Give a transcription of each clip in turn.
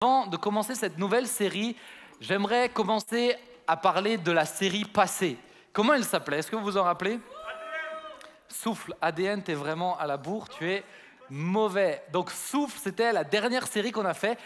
Avant de commencer cette nouvelle série, j'aimerais commencer à parler de la série passée. Comment elle s'appelait? Est-ce que vous vous en rappelez? Souffle. ADN, t'es vraiment à la bourre, tu es mauvais. Donc Souffle, c'était la dernière série qu'on a fait.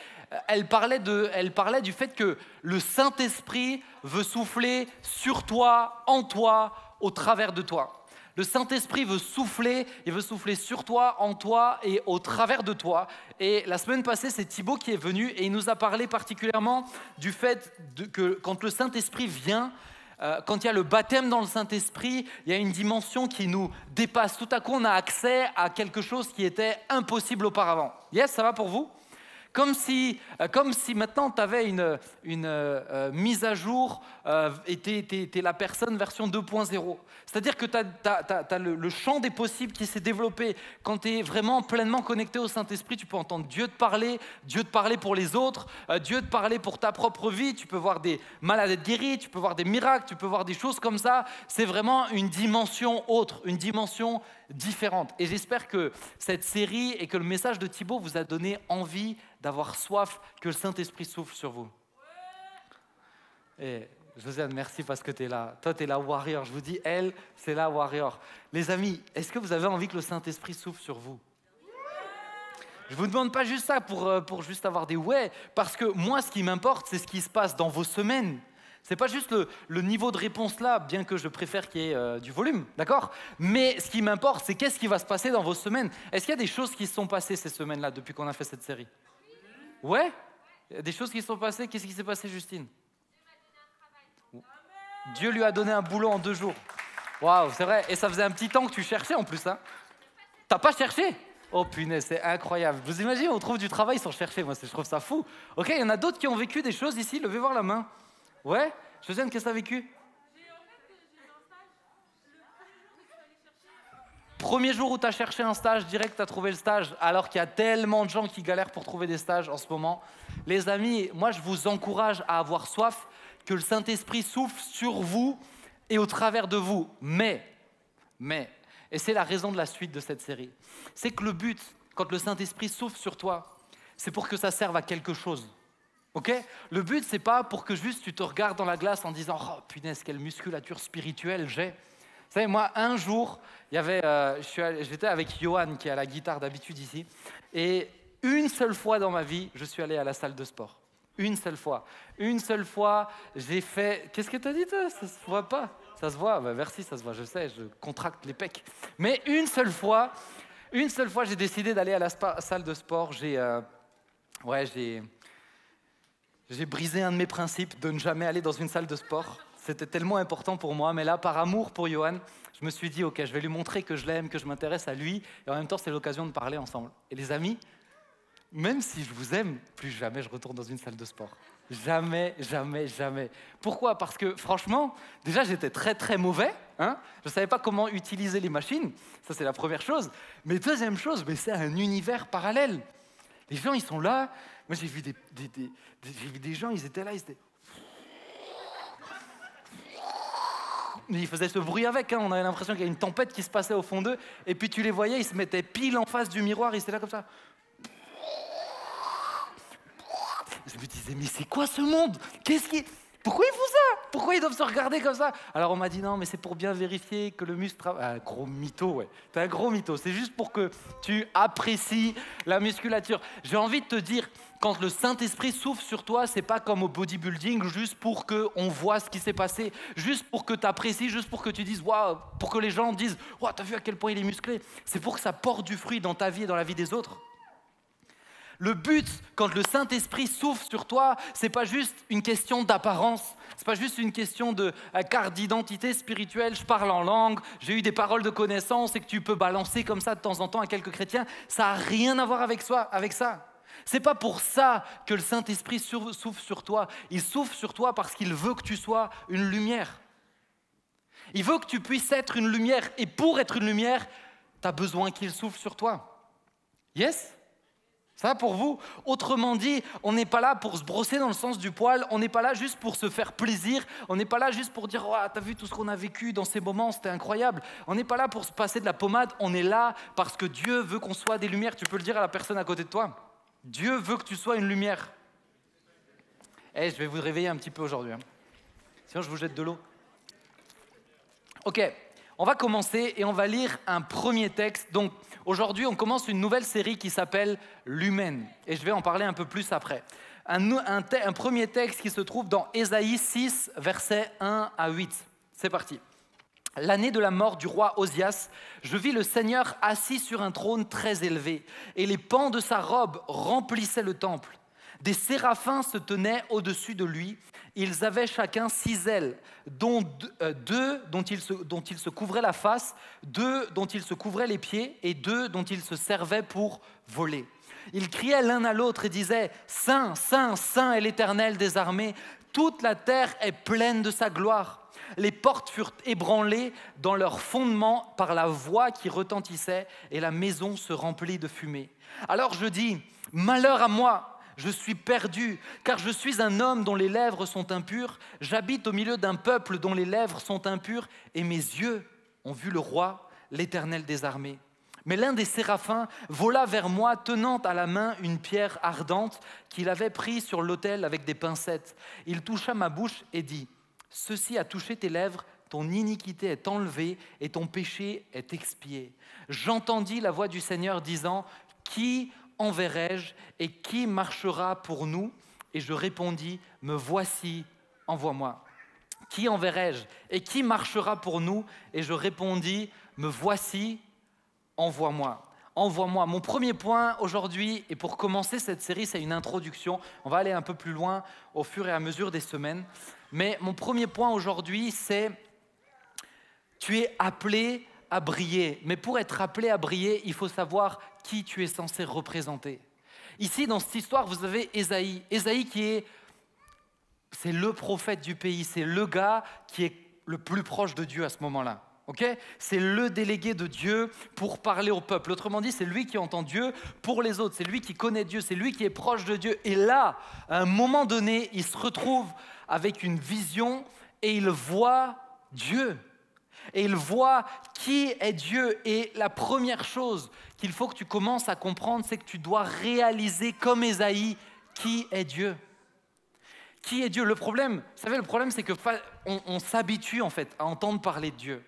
Elle parlait du fait que le Saint-Esprit veut souffler sur toi, en toi, au travers de toi. Le Saint-Esprit veut souffler, il veut souffler sur toi, en toi et au travers de toi. Et la semaine passée, c'est Thibaut qui est venu et il nous a parlé particulièrement du fait que quand le Saint-Esprit vient, quand il y a le baptême dans le Saint-Esprit, il y a une dimension qui nous dépasse. Tout à coup, on a accès à quelque chose qui était impossible auparavant. Yes, ça va pour vous ? Comme si maintenant tu avais une mise à jour et tu es la personne version 2.0. C'est-à-dire que tu as le champ des possibles qui s'est développé. Quand tu es vraiment pleinement connecté au Saint-Esprit, tu peux entendre Dieu te parler pour les autres, Dieu te parler pour ta propre vie. Tu peux voir des malades être guéris, tu peux voir des miracles, tu peux voir des choses comme ça. C'est vraiment une dimension autre, une dimension différente. Et j'espère que cette série et que le message de Thibaut vous a donné envie d'avoir soif que le Saint-Esprit souffle sur vous. Et Josiane, merci parce que tu es là. Toi, tu es la warrior. Je vous dis, elle, c'est la warrior. Les amis, est-ce que vous avez envie que le Saint-Esprit souffle sur vous? Je ne vous demande pas juste ça pour juste avoir des ouais, parce que moi, ce qui m'importe, c'est ce qui se passe dans vos semaines. Ce n'est pas juste le niveau de réponse là, bien que je préfère qu'il y ait du volume, d'accord? Mais ce qui m'importe, c'est qu'est-ce qui va se passer dans vos semaines. Est-ce qu'il y a des choses qui se sont passées ces semaines-là depuis qu'on a fait cette série? Ouais? Il y a des choses qui se sont passées. Qu'est-ce qui s'est passé, Justine? Dieu lui a donné un boulot en 2 jours. Waouh, c'est vrai. Et ça faisait un petit temps que tu cherchais en plus. Hein? T'as pas cherché? Oh punaise, c'est incroyable. Vous imaginez, on trouve du travail sans chercher. Moi, je trouve ça fou. Ok, il y en a d'autres qui ont vécu des choses ici. Levez voir la main. Ouais? Josiane, qu'est-ce que tu as vécu? Premier jour où tu as cherché un stage, direct tu as trouvé le stage, alors qu'il y a tellement de gens qui galèrent pour trouver des stages en ce moment. Les amis, moi je vous encourage à avoir soif, que le Saint-Esprit souffle sur vous et au travers de vous. Mais, et c'est la raison de la suite de cette série, c'est que le but, quand le Saint-Esprit souffle sur toi, c'est pour que ça serve à quelque chose. Okay? Le but, c'est pas pour que juste tu te regardes dans la glace en disant « Oh punaise, quelle musculature spirituelle j'ai !» Vous savez, moi, un jour, j'étais avec Johan, qui a la guitare d'habitude ici, et une seule fois dans ma vie, je suis allé à la salle de sport. Une seule fois. Une seule fois, j'ai fait... Qu'est-ce que tu as dit, toi? Ça se voit pas? Ça se voit? Bah, merci, ça se voit, je sais, je contracte les pecs. Mais une seule fois, j'ai décidé d'aller à la salle de sport. J'ai brisé un de mes principes de ne jamais aller dans une salle de sport. C'était tellement important pour moi, mais là, par amour pour Johan, je me suis dit, ok, je vais lui montrer que je l'aime, que je m'intéresse à lui, et en même temps, c'est l'occasion de parler ensemble. Et les amis, même si je vous aime, plus jamais je retourne dans une salle de sport. Jamais, jamais, jamais. Pourquoi? Parce que franchement, déjà, j'étais très, très mauvais. Hein, je ne savais pas comment utiliser les machines. Ça, c'est la première chose. Mais deuxième chose, c'est un univers parallèle. Les gens, ils sont là. Moi, j'ai vu des gens, ils étaient là, ils étaient... Ils faisaient ce bruit avec, hein. On avait l'impression qu'il y a une tempête qui se passait au fond d'eux. Et puis tu les voyais, ils se mettaient pile en face du miroir, ils étaient là comme ça. Je me disais, mais c'est quoi ce monde? Pourquoi ils font ça? Pourquoi ils doivent se regarder comme ça? Alors on m'a dit, non, mais c'est pour bien vérifier que le muscle travaille. Ah, gros mytho, ouais. T'es un gros mytho. C'est juste pour que tu apprécies la musculature. J'ai envie de te dire, quand le Saint-Esprit souffle sur toi, c'est pas comme au bodybuilding, juste pour qu'on voit ce qui s'est passé, juste pour que tu apprécies, juste pour que tu dises, waouh, pour que les gens disent, waouh, t'as vu à quel point il est musclé. C'est pour que ça porte du fruit dans ta vie et dans la vie des autres. Le but, quand le Saint-Esprit souffle sur toi, c'est pas juste une question d'apparence, c'est pas juste une question de carte d'identité spirituelle, je parle en langue, j'ai eu des paroles de connaissance et que tu peux balancer comme ça de temps en temps à quelques chrétiens. Ça n'a rien à voir avec ça. C'est pas pour ça que le Saint-Esprit souffle sur toi. Il souffle sur toi parce qu'il veut que tu sois une lumière. Il veut que tu puisses être une lumière. Et pour être une lumière, tu as besoin qu'il souffle sur toi. Yes? Ça va pour vous? Autrement dit, on n'est pas là pour se brosser dans le sens du poil, on n'est pas là juste pour se faire plaisir, on n'est pas là juste pour dire oh, « t'as vu tout ce qu'on a vécu dans ces moments, c'était incroyable ». On n'est pas là pour se passer de la pommade, on est là parce que Dieu veut qu'on soit des lumières. Tu peux le dire à la personne à côté de toi. Dieu veut que tu sois une lumière. Eh, je vais vous réveiller un petit peu aujourd'hui. Sinon, je vous jette de l'eau. Ok, on va commencer et on va lire un premier texte. Donc, aujourd'hui, on commence une nouvelle série qui s'appelle l'Humaine. Et je vais en parler un peu plus après. Un premier texte qui se trouve dans Ésaïe 6, versets 1 à 8. C'est parti. L'année de la mort du roi Osias, je vis le Seigneur assis sur un trône très élevé, et les pans de sa robe remplissaient le temple. Des séraphins se tenaient au-dessus de lui. Ils avaient chacun 6 ailes, dont 2 dont ils se couvraient la face, 2 dont ils se couvraient les pieds, et 2 dont ils se servaient pour voler. Ils criaient l'un à l'autre et disaient « Saint, Saint, Saint est l'Éternel des armées, toute la terre est pleine de sa gloire ». Les portes furent ébranlées dans leur fondement par la voix qui retentissait et la maison se remplit de fumée. Alors je dis, malheur à moi, je suis perdu, car je suis un homme dont les lèvres sont impures, j'habite au milieu d'un peuple dont les lèvres sont impures, et mes yeux ont vu le roi, l'Éternel des armées. Mais l'un des séraphins vola vers moi, tenant à la main une pierre ardente qu'il avait prise sur l'autel avec des pincettes. Il toucha ma bouche et dit, « Ceci a touché tes lèvres, ton iniquité est enlevée et ton péché est expié. » J'entendis la voix du Seigneur disant, « Qui enverrai-je et qui marchera pour nous ?» Et je répondis, « Me voici, envoie-moi. » Qui enverrai-je et qui marchera pour nous? Et je répondis, « Me voici, envoie-moi. » Envoie-moi. Mon premier point aujourd'hui, et pour commencer cette série, c'est une introduction. On va aller un peu plus loin au fur et à mesure des semaines. Mais mon premier point aujourd'hui, c'est tu es appelé à briller. Mais pour être appelé à briller, il faut savoir qui tu es censé représenter. Ici, dans cette histoire, vous avez Ésaïe. Ésaïe c'est le prophète du pays, c'est le gars qui est le plus proche de Dieu à ce moment-là. Okay? C'est le délégué de Dieu pour parler au peuple. Autrement dit, c'est lui qui entend Dieu pour les autres. C'est lui qui connaît Dieu, c'est lui qui est proche de Dieu. Et là, à un moment donné, il se retrouve avec une vision et il voit Dieu. Et il voit qui est Dieu. Et la première chose qu'il faut que tu commences à comprendre, c'est que tu dois réaliser comme Ésaïe qui est Dieu. Qui est Dieu? Le problème, vous savez, le problème, c'est qu'on s'habitue en fait à entendre parler de Dieu.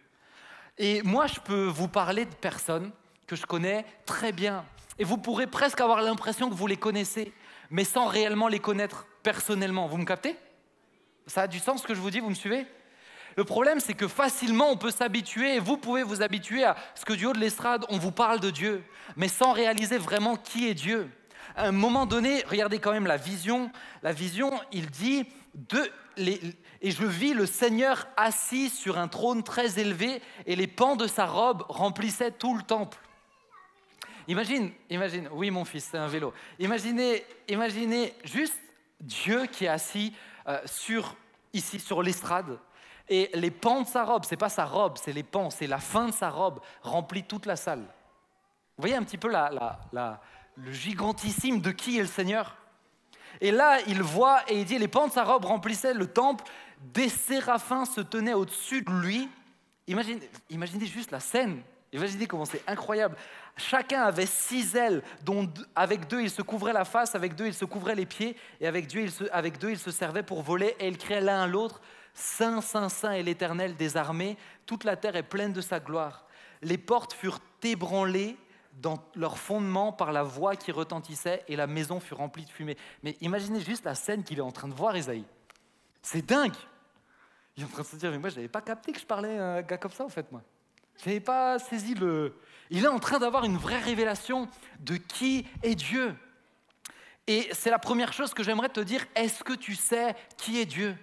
Et moi, je peux vous parler de personnes que je connais très bien. Et vous pourrez presque avoir l'impression que vous les connaissez, mais sans réellement les connaître personnellement. Vous me captez? Ça a du sens ce que je vous dis, vous me suivez? Le problème, c'est que facilement, on peut s'habituer, et vous pouvez vous habituer à ce que du haut de l'estrade, on vous parle de Dieu, mais sans réaliser vraiment qui est Dieu. À un moment donné, regardez quand même la vision. La vision, il dit et je vis le Seigneur assis sur un trône très élevé et les pans de sa robe remplissaient tout le temple. Imagine, oui mon fils, c'est un vélo. Imaginez juste Dieu qui est assis ici sur l'estrade et les pans de sa robe, c'est pas sa robe, c'est les pans, c'est la fin de sa robe remplit toute la salle. Vous voyez un petit peu le gigantissime de qui est le Seigneur? Et là, il voit et il dit, les pans de sa robe remplissaient le temple, des séraphins se tenaient au-dessus de lui. Imaginez juste la scène, imaginez comment c'est incroyable. Chacun avait 6 ailes, dont avec 2 il se couvrait la face, avec 2 il se couvrait les pieds, et avec 2 il se servait pour voler, et ils criaient l'un à l'autre, « Saint, Saint, Saint est l'Éternel des armées, toute la terre est pleine de sa gloire. » Les portes furent ébranlées dans leur fondement par la voix qui retentissait et la maison fut remplie de fumée. Mais imaginez juste la scène qu'il est en train de voir, Ésaïe. C'est dingue. Il est en train de se dire, mais moi je n'avais pas capté que je parlais à un gars comme ça en fait, moi. Je n'avais pas saisi Il est en train d'avoir une vraie révélation de qui est Dieu. Et c'est la première chose que j'aimerais te dire, est-ce que tu sais qui est Dieu?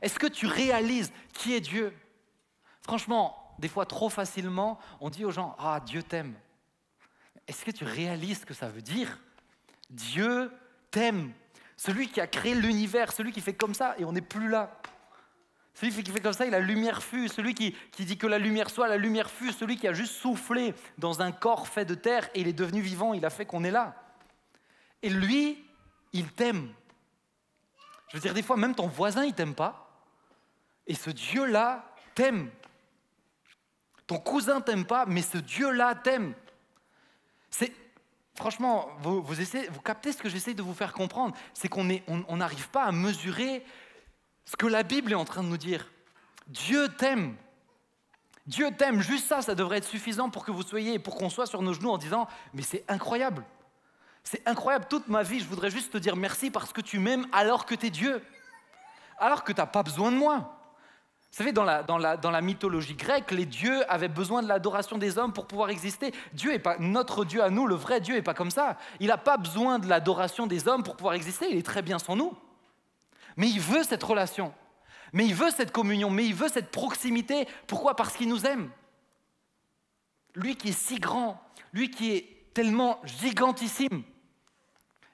Est-ce que tu réalises qui est Dieu? Franchement, des fois, trop facilement, on dit aux gens « Ah, Dieu t'aime ». Est-ce que tu réalises ce que ça veut dire? Dieu t'aime. Celui qui a créé l'univers, celui qui fait comme ça et on n'est plus là. Celui qui fait comme ça et la lumière fut. Celui qui dit que la lumière soit, la lumière fut. Celui qui a juste soufflé dans un corps fait de terre et il est devenu vivant, il a fait qu'on est là. Et lui, il t'aime. Je veux dire, des fois, même ton voisin, il t'aime pas. Et ce Dieu-là t'aime. Ton cousin t'aime pas, mais ce Dieu-là t'aime. franchement, vous captez ce que j'essaie de vous faire comprendre, c'est qu'on n'arrive pas à mesurer ce que la Bible est en train de nous dire. Dieu t'aime. Dieu t'aime. Juste ça, ça devrait être suffisant pour que vous soyez, pour qu'on soit sur nos genoux en disant « Mais c'est incroyable. C'est incroyable. Toute ma vie, je voudrais juste te dire merci parce que tu m'aimes alors que tu es Dieu. Alors que tu n'as pas besoin de moi. » Vous savez, dans la mythologie grecque, les dieux avaient besoin de l'adoration des hommes pour pouvoir exister. Dieu est pas, notre Dieu à nous, le vrai Dieu, n'est pas comme ça. Il n'a pas besoin de l'adoration des hommes pour pouvoir exister. Il est très bien sans nous. Mais il veut cette relation. Mais il veut cette communion. Mais il veut cette proximité. Pourquoi ? Parce qu'il nous aime. Lui qui est si grand, lui qui est tellement gigantissime.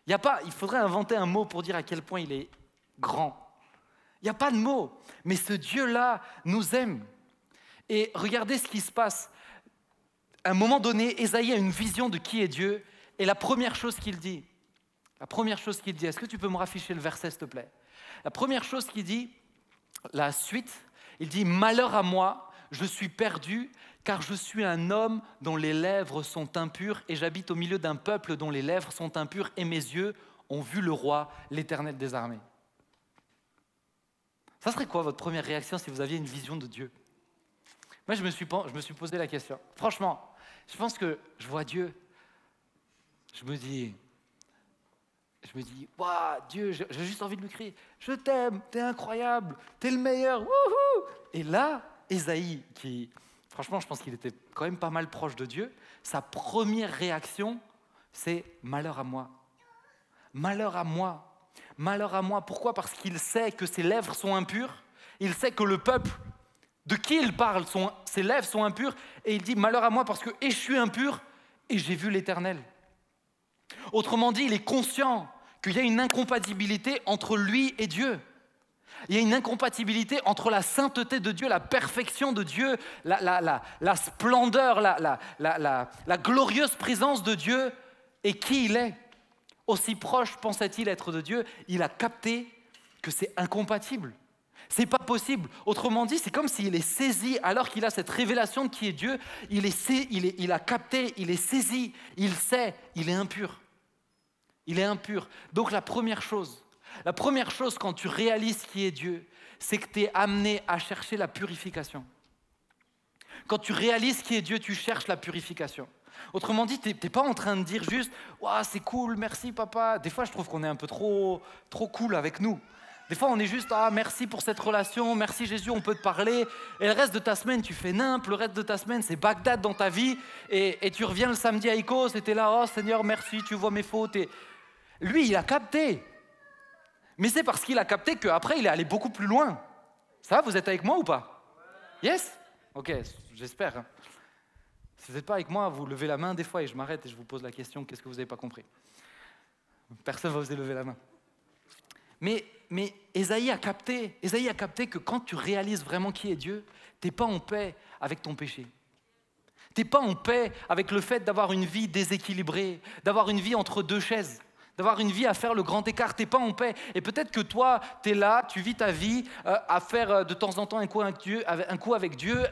Il faudrait inventer un mot pour dire à quel point il est grand. Il n'y a pas de mot, mais ce Dieu-là nous aime. Et regardez ce qui se passe. À un moment donné, Ésaïe a une vision de qui est Dieu, et la première chose qu'il dit, est-ce que tu peux me rafficher le verset, s'il te plaît ? La première chose qu'il dit, la suite, il dit « Malheur à moi, je suis perdu, car je suis un homme dont les lèvres sont impures, et j'habite au milieu d'un peuple dont les lèvres sont impures, et mes yeux ont vu le roi, l'Éternel des armées. » Ça serait quoi votre première réaction si vous aviez une vision de Dieu ? Moi, je me suis posé la question. Franchement, je pense que je vois Dieu. Je me dis, waouh, Dieu, j'ai juste envie de lui crier, je t'aime, t'es incroyable, t'es le meilleur, wouhou ! Et là, Ésaïe, qui, franchement, je pense qu'il était quand même pas mal proche de Dieu, sa première réaction, c'est malheur à moi. Malheur à moi. Malheur à moi, pourquoi ? Parce qu'il sait que ses lèvres sont impures, il sait que le peuple de qui il parle, ses lèvres sont impures, et il dit malheur à moi parce que je suis impur et j'ai vu l'Éternel. Autrement dit, il est conscient qu'il y a une incompatibilité entre lui et Dieu. Il y a une incompatibilité entre la sainteté de Dieu, la perfection de Dieu, la splendeur, la glorieuse présence de Dieu et qui il est. Aussi proche pensait-il être de Dieu, il a capté que c'est incompatible. C'est pas possible. Autrement dit, c'est comme s'il est saisi, alors qu'il a cette révélation de qui est Dieu, il a capté, il est saisi, il sait, il est impur. Il est impur. Donc la première chose quand tu réalises qui est Dieu, c'est que tu es amené à chercher la purification. Quand tu réalises qui est Dieu, tu cherches la purification. Autrement dit, tu n'es pas en train de dire juste « Waouh, c'est cool, merci papa ». Des fois, je trouve qu'on est un peu trop cool avec nous. Des fois, on est juste « Ah, merci pour cette relation, merci Jésus, on peut te parler ». Et le reste de ta semaine, tu fais nimp, le reste de ta semaine, c'est Bagdad dans ta vie. Et tu reviens le samedi à Icos et tu es là « Oh Seigneur, merci, tu vois mes fautes ». Et lui, il a capté. Mais c'est parce qu'il a capté qu'après, il est allé beaucoup plus loin. Ça va, vous êtes avec moi ou pas ? Yes ? Ok, j'espère. Si vous n'êtes pas avec moi, vous levez la main des fois et je m'arrête et je vous pose la question, qu'est-ce que vous n'avez pas compris ? Personne ne va oser lever la main. Mais Ésaïe a capté que quand tu réalises vraiment qui est Dieu, tu n'es pas en paix avec ton péché. Tu n'es pas en paix avec le fait d'avoir une vie déséquilibrée, d'avoir une vie entre deux chaises, d'avoir une vie à faire le grand écart, tu n'es pas en paix. Et peut-être que toi, tu es là, tu vis ta vie à faire de temps en temps un coup avec Dieu,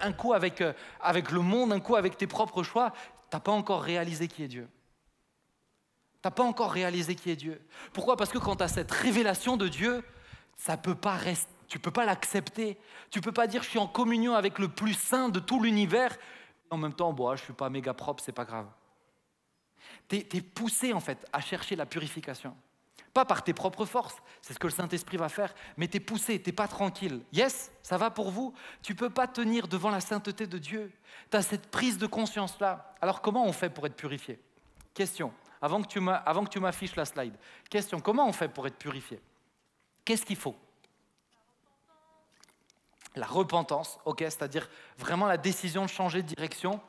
un coup avec le monde, un coup avec tes propres choix. Tu n'as pas encore réalisé qui est Dieu. Tu n'as pas encore réalisé qui est Dieu. Pourquoi ? Parce que quand tu as cette révélation de Dieu, ça peut pas rester, tu ne peux pas l'accepter. Tu ne peux pas dire je suis en communion avec le plus saint de tout l'univers. En même temps, je ne suis pas méga propre, ce n'est pas grave. Tu es poussé en fait à chercher la purification. Pas par tes propres forces, c'est ce que le Saint-Esprit va faire, mais tu es poussé, tu n'es pas tranquille. Yes, ça va pour vous ? Tu ne peux pas tenir devant la sainteté de Dieu. Tu as cette prise de conscience-là. Alors comment on fait pour être purifié ? Question, avant que tu m'affiches la slide. Question, comment on fait pour être purifié ? Qu'est-ce qu'il faut ? La repentance, ok, c'est-à-dire vraiment la décision de changer de direction.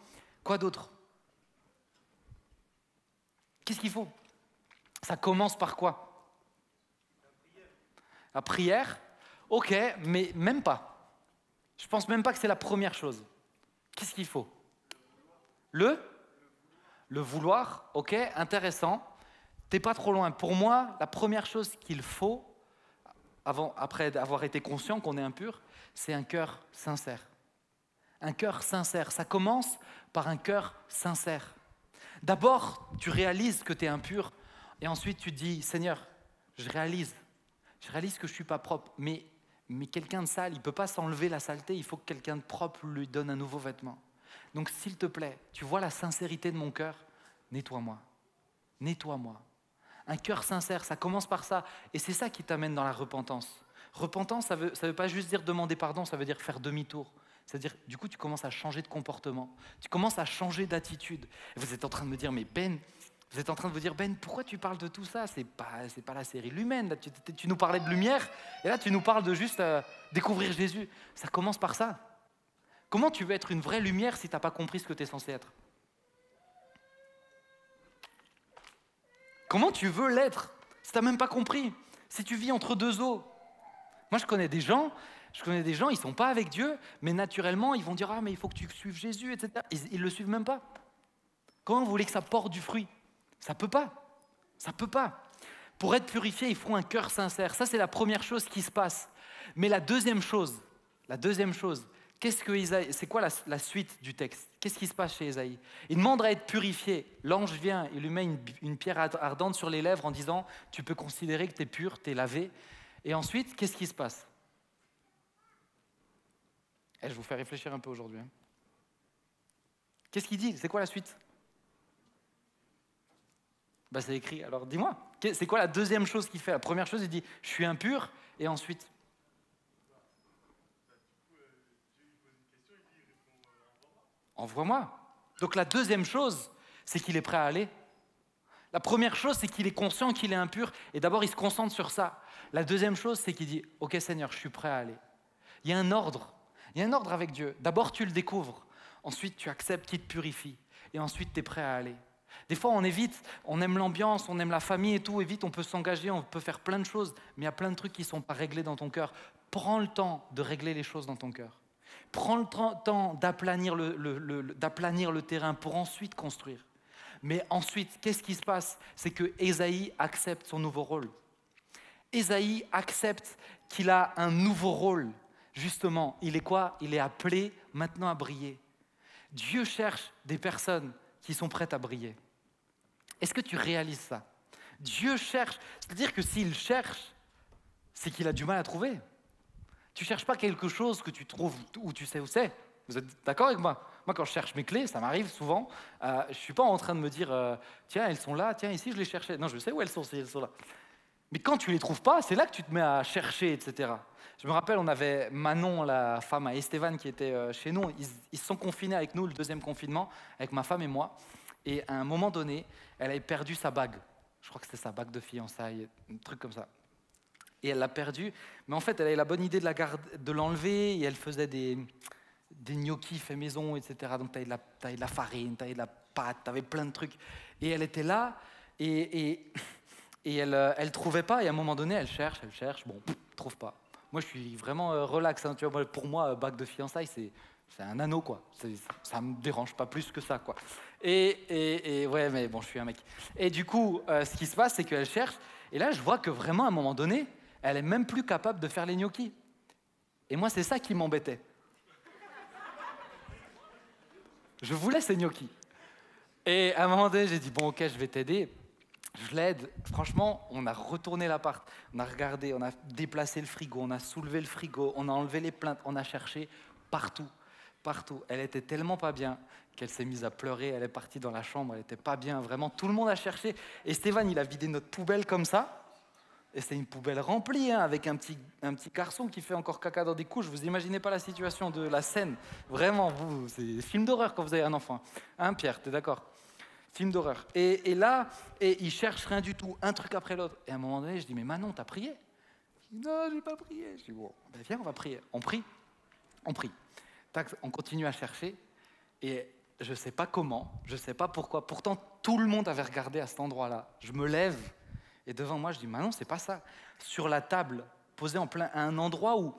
Quoi d'autre ? Qu'est-ce qu'il faut ? Ça commence par quoi ? La prière, ok, mais même pas. Je pense même pas que c'est la première chose. Qu'est-ce qu'il faut ? Le vouloir, ok, intéressant. T'es pas trop loin. Pour moi, la première chose qu'il faut, après avoir été conscient qu'on est impur, c'est un cœur sincère. Un cœur sincère. Ça commence par un cœur sincère. D'abord, tu réalises que tu es impur et ensuite tu te dis, Seigneur, je réalise que je ne suis pas propre, mais quelqu'un de sale, il ne peut pas s'enlever la saleté, il faut que quelqu'un de propre lui donne un nouveau vêtement. Donc s'il te plaît, tu vois la sincérité de mon cœur, nettoie-moi, nettoie-moi. Un cœur sincère, ça commence par ça, et c'est ça qui t'amène dans la repentance. Repentance, ça veut pas juste dire demander pardon, ça veut dire faire demi-tour. C'est-à-dire, du coup, tu commences à changer de comportement, tu commences à changer d'attitude. Et vous êtes en train de me dire, mais Ben, vous êtes en train de vous dire, Ben, pourquoi tu parles de tout ça? C'est pas la série Lumen, là, tu nous parlais de lumière, et là, tu nous parles de juste découvrir Jésus. Ça commence par ça. Comment tu veux être une vraie lumière si tu n'as pas compris ce que tu es censé être? Comment tu veux l'être si tu n'as même pas compris? Si tu vis entre deux eaux? Moi, je connais des gens, ils ne sont pas avec Dieu, mais naturellement, ils vont dire « Ah, mais il faut que tu suives Jésus, etc. » Ils ne le suivent même pas. Comment vous voulez que ça porte du fruit? Ça ne peut pas. Ça ne peut pas. Pour être purifié, il faut un cœur sincère. Ça, c'est la première chose qui se passe. Mais la deuxième chose, c'est quoi la suite du texte? Qu'est-ce qui se passe chez Ésaïe? Il demande à être purifié. L'ange vient, il lui met une pierre ardente sur les lèvres en disant « Tu peux considérer que tu es pur, tu es lavé. » Et ensuite, qu'est-ce qui se passe? Je vous fais réfléchir un peu aujourd'hui. Qu'est-ce qu'il dit? C'est quoi la suite? C'est écrit. Alors dis-moi, c'est quoi la deuxième chose qu'il fait? La première chose, il dit « Je suis impur. » Et ensuite? Envoie-moi. Donc la deuxième chose, c'est qu'il est prêt à aller. La première chose, c'est qu'il est conscient qu'il est impur. Et d'abord, il se concentre sur ça. La deuxième chose, c'est qu'il dit « Ok Seigneur, je suis prêt à aller. » Il y a un ordre. Il y a un ordre avec Dieu. D'abord, tu le découvres. Ensuite, tu acceptes qu'il te purifie. Et ensuite, tu es prêt à aller. Des fois, on évite, on aime l'ambiance, on aime la famille et tout. Et vite, on peut s'engager, on peut faire plein de choses. Mais il y a plein de trucs qui ne sont pas réglés dans ton cœur. Prends le temps de régler les choses dans ton cœur. Prends le temps d'aplanir le terrain pour ensuite construire. Mais ensuite, qu'est-ce qui se passe? C'est que Ésaïe accepte son nouveau rôle. Ésaïe accepte qu'il a un nouveau rôle. Justement, il est quoi? Il est appelé maintenant à briller. Dieu cherche des personnes qui sont prêtes à briller. Est-ce que tu réalises ça? Dieu cherche, c'est-à-dire que s'il cherche, c'est qu'il a du mal à trouver. Tu ne cherches pas quelque chose que tu trouves où tu sais où c'est. Vous êtes d'accord avec moi? Moi, quand je cherche mes clés, ça m'arrive souvent, je ne suis pas en train de me dire tiens, elles sont là, tiens, ici, je les cherchais. Non, je sais où elles sont, si elles sont là. Mais quand tu ne les trouves pas, c'est là que tu te mets à chercher, etc. Je me rappelle, on avait Manon, la femme à Estevan, qui était chez nous. Ils se sont confinés avec nous, le deuxième confinement, avec ma femme et moi. Et à un moment donné, elle avait perdu sa bague. Je crois que c'était sa bague de fiançailles, un truc comme ça. Et elle l'a perdue. Mais en fait, elle avait la bonne idée de l'enlever. Et elle faisait des gnocchis faits maison, etc. Donc, tu avais de la farine, tu avais de la pâte, tu avais plein de trucs. Et elle était là, et elle ne trouvait pas. Et à un moment donné, elle cherche. Bon, trouve pas. Moi, je suis vraiment relax. Hein, tu vois, pour moi, bague de fiançailles, c'est un anneau, quoi. Ça ne me dérange pas plus que ça, quoi. Et ouais, mais bon, je suis un mec. Et du coup, ce qui se passe, c'est qu'elle cherche. Et là, je vois que vraiment, à un moment donné, elle est même plus capable de faire les gnocchis. Et moi, c'est ça qui m'embêtait. Je voulais ces gnocchis. Et à un moment donné, j'ai dit, bon, ok, je vais t'aider. Je l'aide. Franchement, on a retourné l'appart, on a regardé, on a déplacé le frigo, on a soulevé le frigo, on a enlevé les plaintes, on a cherché partout, partout. Elle était tellement pas bien qu'elle s'est mise à pleurer, elle est partie dans la chambre, elle était pas bien, vraiment, tout le monde a cherché. Et Stéphane, il a vidé notre poubelle comme ça, et c'est une poubelle remplie, hein, avec un petit garçon qui fait encore caca dans des couches. Vous imaginez pas la situation de la scène. Vraiment, c'est film d'horreur quand vous avez un enfant. Hein, Pierre, t'es d'accord? Film d'horreur. Et là, il cherche rien du tout, un truc après l'autre. Et à un moment donné, je dis, mais Manon, t'as prié? Il dit, non, j'ai pas prié. Je dis, bon, ben viens, on va prier. On prie. Tac, on continue à chercher. Et je sais pas comment, je sais pas pourquoi. Pourtant, tout le monde avait regardé à cet endroit-là. Je me lève, et devant moi, je dis, Manon, c'est pas ça. Sur la table, posée à un endroit où,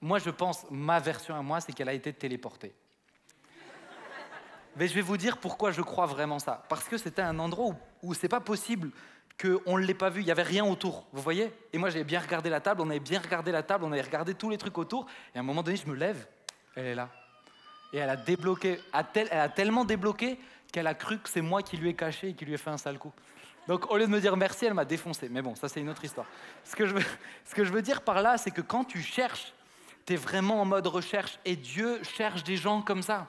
moi, je pense, ma version à moi, c'est qu'elle a été téléportée. Mais je vais vous dire pourquoi je crois vraiment ça. Parce que c'était un endroit où c'est pas possible qu'on ne l'ait pas vu. Il n'y avait rien autour, vous voyez? Et moi, j'avais bien regardé la table, on avait bien regardé la table, on avait regardé tous les trucs autour. Et à un moment donné, je me lève, elle est là. Et elle a débloqué, elle a tellement débloqué qu'elle a cru que c'est moi qui lui ai caché et qui lui ai fait un sale coup. Donc, au lieu de me dire merci, elle m'a défoncé. Mais bon, ça, c'est une autre histoire. Ce que je veux dire par là, c'est que quand tu cherches, tu es vraiment en mode recherche et Dieu cherche des gens comme ça.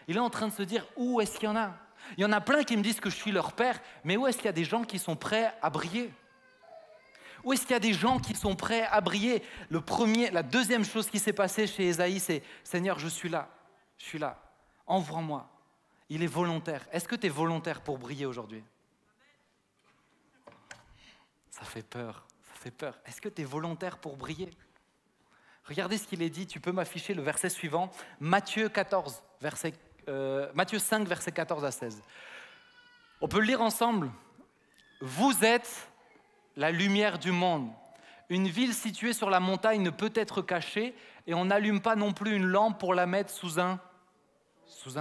Il est en train de se dire, où est-ce qu'il y en a? Il y en a plein qui me disent que je suis leur père, mais où est-ce qu'il y a des gens qui sont prêts à briller? Où est-ce qu'il y a des gens qui sont prêts à briller? La deuxième chose qui s'est passée chez Ésaïe, c'est « Seigneur, je suis là, envoie-moi ». Il est volontaire. Est-ce que tu es volontaire pour briller aujourd'hui? Ça fait peur. Est-ce que tu es volontaire pour briller? Regardez ce qu'il est dit. Tu peux m'afficher le verset suivant. Matthieu 5, verset 14 à 16. On peut le lire ensemble. Vous êtes la lumière du monde. Une ville située sur la montagne ne peut être cachée et on n'allume pas non plus une lampe pour la mettre sous un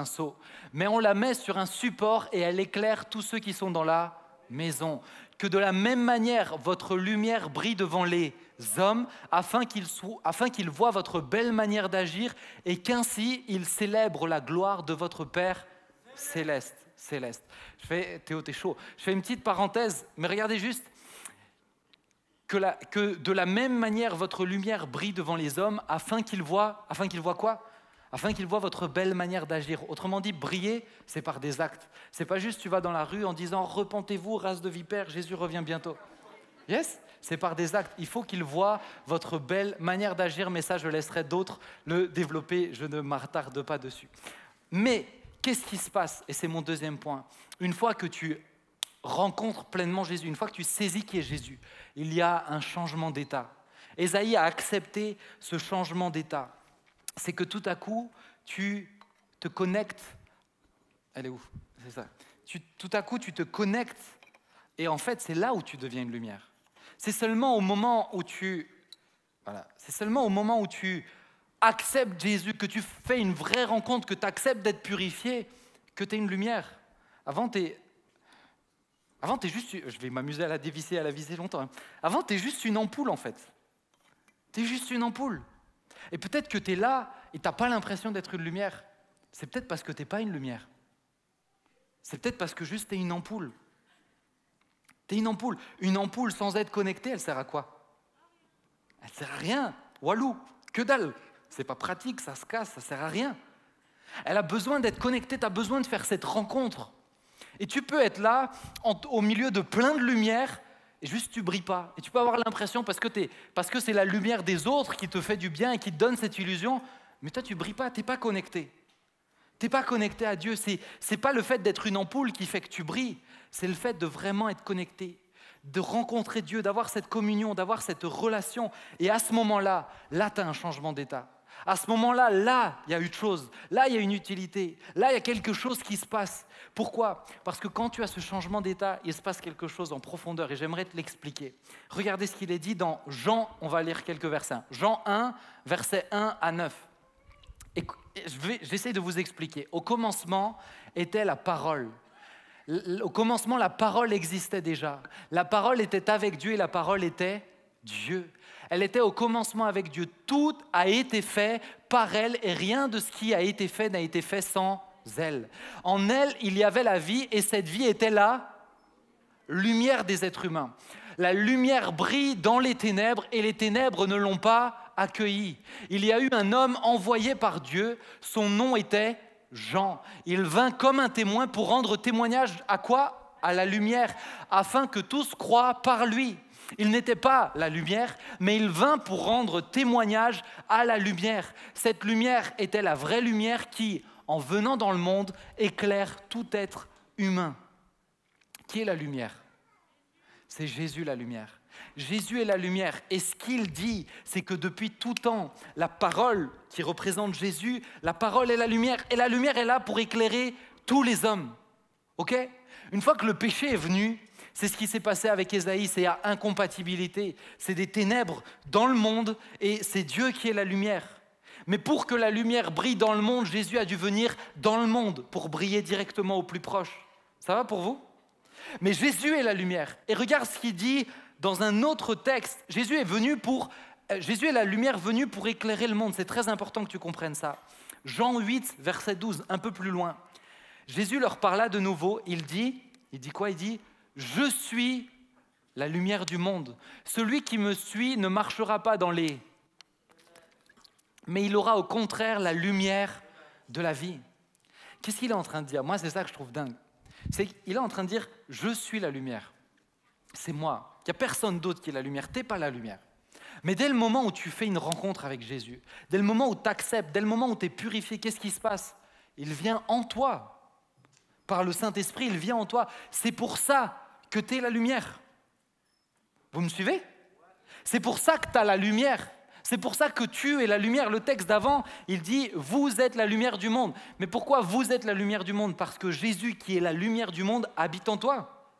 seau. Mais on la met sur un support et elle éclaire tous ceux qui sont dans la maison. Que de la même manière, votre lumière brille devant les hommes afin qu'ils voient votre belle manière d'agir et qu'ainsi ils célèbrent la gloire de votre Père céleste. Théo, t'es chaud. Je fais une petite parenthèse, mais regardez juste. Que de la même manière, votre lumière brille devant les hommes afin qu'ils voient quoi? Afin qu'ils voient votre belle manière d'agir. Autrement dit, briller, c'est par des actes. C'est pas juste tu vas dans la rue en disant « Repentez-vous, race de vipères, Jésus revient bientôt ». Yes? C'est par des actes. Il faut qu'ils voient votre belle manière d'agir, mais ça, je laisserai d'autres le développer. Je ne m'attarde pas dessus. Mais qu'est-ce qui se passe? Et c'est mon deuxième point. Une fois que tu rencontres pleinement Jésus, une fois que tu saisis qui est Jésus, il y a un changement d'état. Ésaïe a accepté ce changement d'état. C'est que tout à coup, tu te connectes. Elle est où? C'est ça. Tout à coup, tu te connectes et en fait, c'est là où tu deviens une lumière. C'est seulement au moment où tu acceptes Jésus, que tu fais une vraie rencontre, que tu acceptes d'être purifié, que tu es une lumière. Avant, tu es juste, je vais m'amuser à la dévisser, à la viser longtemps. Avant, tu es juste une ampoule en fait. Tu es juste une ampoule. Et peut-être que tu es là et tu n'as pas l'impression d'être une lumière. C'est peut-être parce que tu n'es pas une lumière. C'est peut-être parce que juste tu es une ampoule. Tu es une ampoule. Une ampoule sans être connectée, elle sert à quoi? Elle ne sert à rien. Walou, que dalle. C'est pas pratique, ça se casse, ça ne sert à rien. Elle a besoin d'être connectée, tu as besoin de faire cette rencontre. Et tu peux être là, au milieu de plein de lumière, et juste tu brilles pas. Et tu peux avoir l'impression, parce que c'est la lumière des autres qui te fait du bien et qui te donne cette illusion, mais toi tu brilles pas, tu n'es pas connecté. Tu n'es pas connecté à Dieu. C'est pas le fait d'être une ampoule qui fait que tu brilles, c'est le fait de vraiment être connecté, de rencontrer Dieu, d'avoir cette communion, d'avoir cette relation. Et à ce moment-là, tu as un changement d'état. À ce moment-là, il y a une chose, là, il y a une utilité, là, il y a quelque chose qui se passe. Pourquoi? Parce que quand tu as ce changement d'état, il se passe quelque chose en profondeur et j'aimerais te l'expliquer. Regardez ce qu'il est dit dans Jean, on va lire quelques versets. Jean 1, versets 1 à 9. Et j'essaie de vous expliquer. Au commencement était la parole. Au commencement, la parole existait déjà. La parole était avec Dieu et la parole était Dieu. Elle était au commencement avec Dieu. Tout a été fait par elle et rien de ce qui a été fait n'a été fait sans elle. En elle, il y avait la vie et cette vie était la lumière des êtres humains. La lumière brille dans les ténèbres et les ténèbres ne l'ont pas accueillie. Il y a eu un homme envoyé par Dieu, son nom était Jean. Il vint comme un témoin pour rendre témoignage à quoi? À la lumière, afin que tous croient par lui. Il n'était pas la lumière, mais il vint pour rendre témoignage à la lumière. Cette lumière était la vraie lumière qui, en venant dans le monde, éclaire tout être humain. Qui est la lumière? C'est Jésus la lumière. Jésus est la lumière. Et ce qu'il dit, c'est que depuis tout temps, la parole qui représente Jésus, la parole est la lumière. Et la lumière est là pour éclairer tous les hommes. Ok? Une fois que le péché est venu, c'est ce qui s'est passé avec Ésaïe, c'est à incompatibilité. C'est des ténèbres dans le monde et c'est Dieu qui est la lumière. Mais pour que la lumière brille dans le monde, Jésus a dû venir dans le monde pour briller directement au plus proche. Ça va pour vous? Mais Jésus est la lumière. Et regarde ce qu'il dit dans un autre texte. Jésus est la lumière venue pour éclairer le monde. C'est très important que tu comprennes ça. Jean 8, verset 12, un peu plus loin. Jésus leur parla de nouveau, il dit quoi? Il dit, je suis la lumière du monde. Celui qui me suit ne marchera pas dans les... mais il aura au contraire la lumière de la vie. Qu'est-ce qu'il est en train de dire? Moi, c'est ça que je trouve dingue. C'est qu'il est en train de dire, je suis la lumière. C'est moi. Il n'y a personne d'autre qui est la lumière. Tu n'es pas la lumière. Mais dès le moment où tu fais une rencontre avec Jésus, dès le moment où tu acceptes, dès le moment où tu es purifié, qu'est-ce qui se passe? Il vient en toi. Par le Saint-Esprit, il vient en toi. C'est pour ça que tu es la lumière. Vous me suivez? C'est pour ça que tu as la lumière. C'est pour ça que tu es la lumière. Le texte d'avant, il dit « Vous êtes la lumière du monde ». Mais pourquoi vous êtes la lumière du monde? Parce que Jésus, qui est la lumière du monde, habite en toi.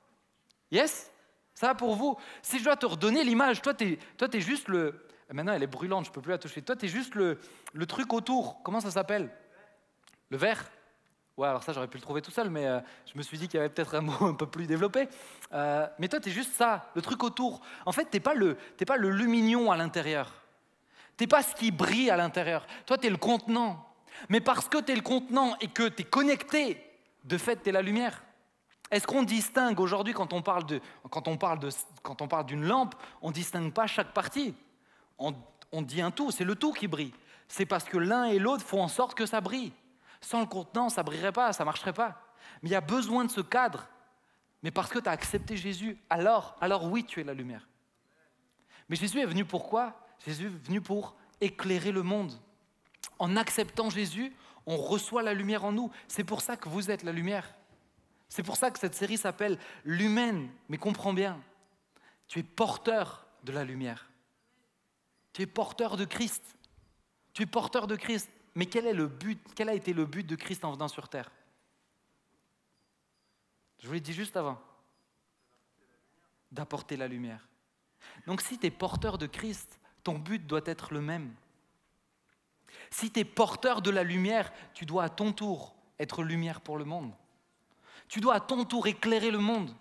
Yes? Ça va pour vous? Si je dois te redonner l'image, toi, t'es juste le... Maintenant, elle est brûlante, je ne peux plus la toucher. Toi, tu es juste le truc autour. Comment ça s'appelle? Le verre? Ouais, alors ça, j'aurais pu le trouver tout seul, mais je me suis dit qu'il y avait peut-être un mot un peu plus développé. Mais toi, tu es juste ça, le truc autour. En fait, tu n'es pas le lumignon à l'intérieur. Tu n'es pas ce qui brille à l'intérieur. Toi, tu es le contenant. Mais parce que tu es le contenant et que tu es connecté, de fait, tu es la lumière. Est-ce qu'on distingue aujourd'hui, quand on parle d'une lampe, on ne distingue pas chaque partie? On dit un tout, c'est le tout qui brille. C'est parce que l'un et l'autre font en sorte que ça brille. Sans le contenant, ça ne brillerait pas, ça ne marcherait pas. Mais il y a besoin de ce cadre. Mais parce que tu as accepté Jésus, alors oui, tu es la lumière. Mais Jésus est venu pour quoi? Jésus est venu pour éclairer le monde. En acceptant Jésus, on reçoit la lumière en nous. C'est pour ça que vous êtes la lumière. C'est pour ça que cette série s'appelle « L'humaine ». Mais comprends bien, tu es porteur de la lumière. Tu es porteur de Christ. Tu es porteur de Christ. Mais quel a été le but de Christ en venant sur terre? Je vous l'ai dit juste avant. D'apporter la lumière. Donc si tu es porteur de Christ, ton but doit être le même. Si tu es porteur de la lumière, tu dois à ton tour être lumière pour le monde. Tu dois à ton tour éclairer le monde.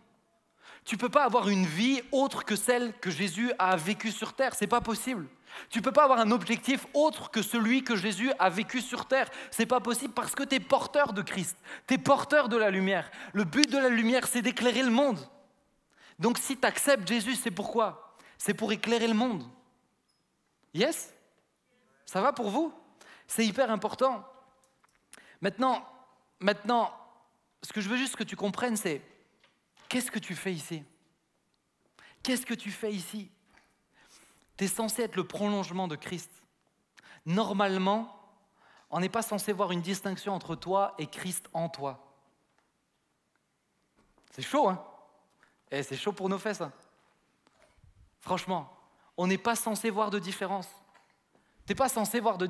Tu ne peux pas avoir une vie autre que celle que Jésus a vécue sur terre. Ce n'est pas possible. Tu ne peux pas avoir un objectif autre que celui que Jésus a vécu sur terre. Ce n'est pas possible parce que tu es porteur de Christ. Tu es porteur de la lumière. Le but de la lumière, c'est d'éclairer le monde. Donc si tu acceptes Jésus, c'est pourquoi? C'est pour éclairer le monde. Yes? Ça va pour vous? C'est hyper important. Maintenant, ce que je veux juste que tu comprennes, c'est qu'est-ce que tu fais ici? Qu'est-ce que tu fais ici? Tu es censé être le prolongement de Christ. Normalement, on n'est pas censé voir une distinction entre toi et Christ en toi. C'est chaud, hein? Et c'est chaud pour nos fesses, hein? Franchement, on n'est pas censé voir de différence. Tu n'es pas censé voir de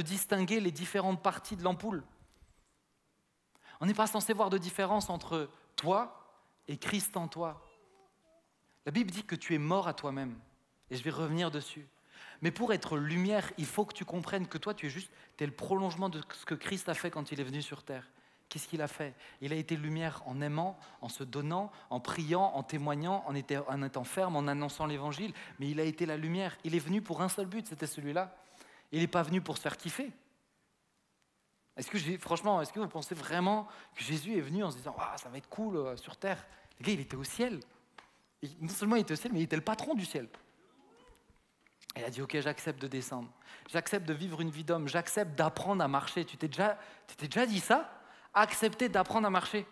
distinguer les différentes parties de l'ampoule. On n'est pas censé voir de différence entre toi et Christ en toi. La Bible dit que tu es mort à toi-même. Et je vais revenir dessus. Mais pour être lumière, il faut que tu comprennes que toi, tu es le prolongement de ce que Christ a fait quand il est venu sur terre. Qu'est-ce qu'il a fait? Il a été lumière en aimant, en se donnant, en priant, en témoignant, en étant ferme, en annonçant l'évangile. Mais il a été la lumière. Il est venu pour un seul but, c'était celui-là. Il n'est pas venu pour se faire kiffer. Franchement, est-ce que vous pensez vraiment que Jésus est venu en se disant « ça va être cool sur terre ». Le gars, il était au ciel. Et non seulement il était au ciel, mais il était le patron du ciel. Il a dit « Ok, j'accepte de descendre. J'accepte de vivre une vie d'homme. J'accepte d'apprendre à marcher. » Tu t'es déjà dit ça? Accepter d'apprendre à marcher.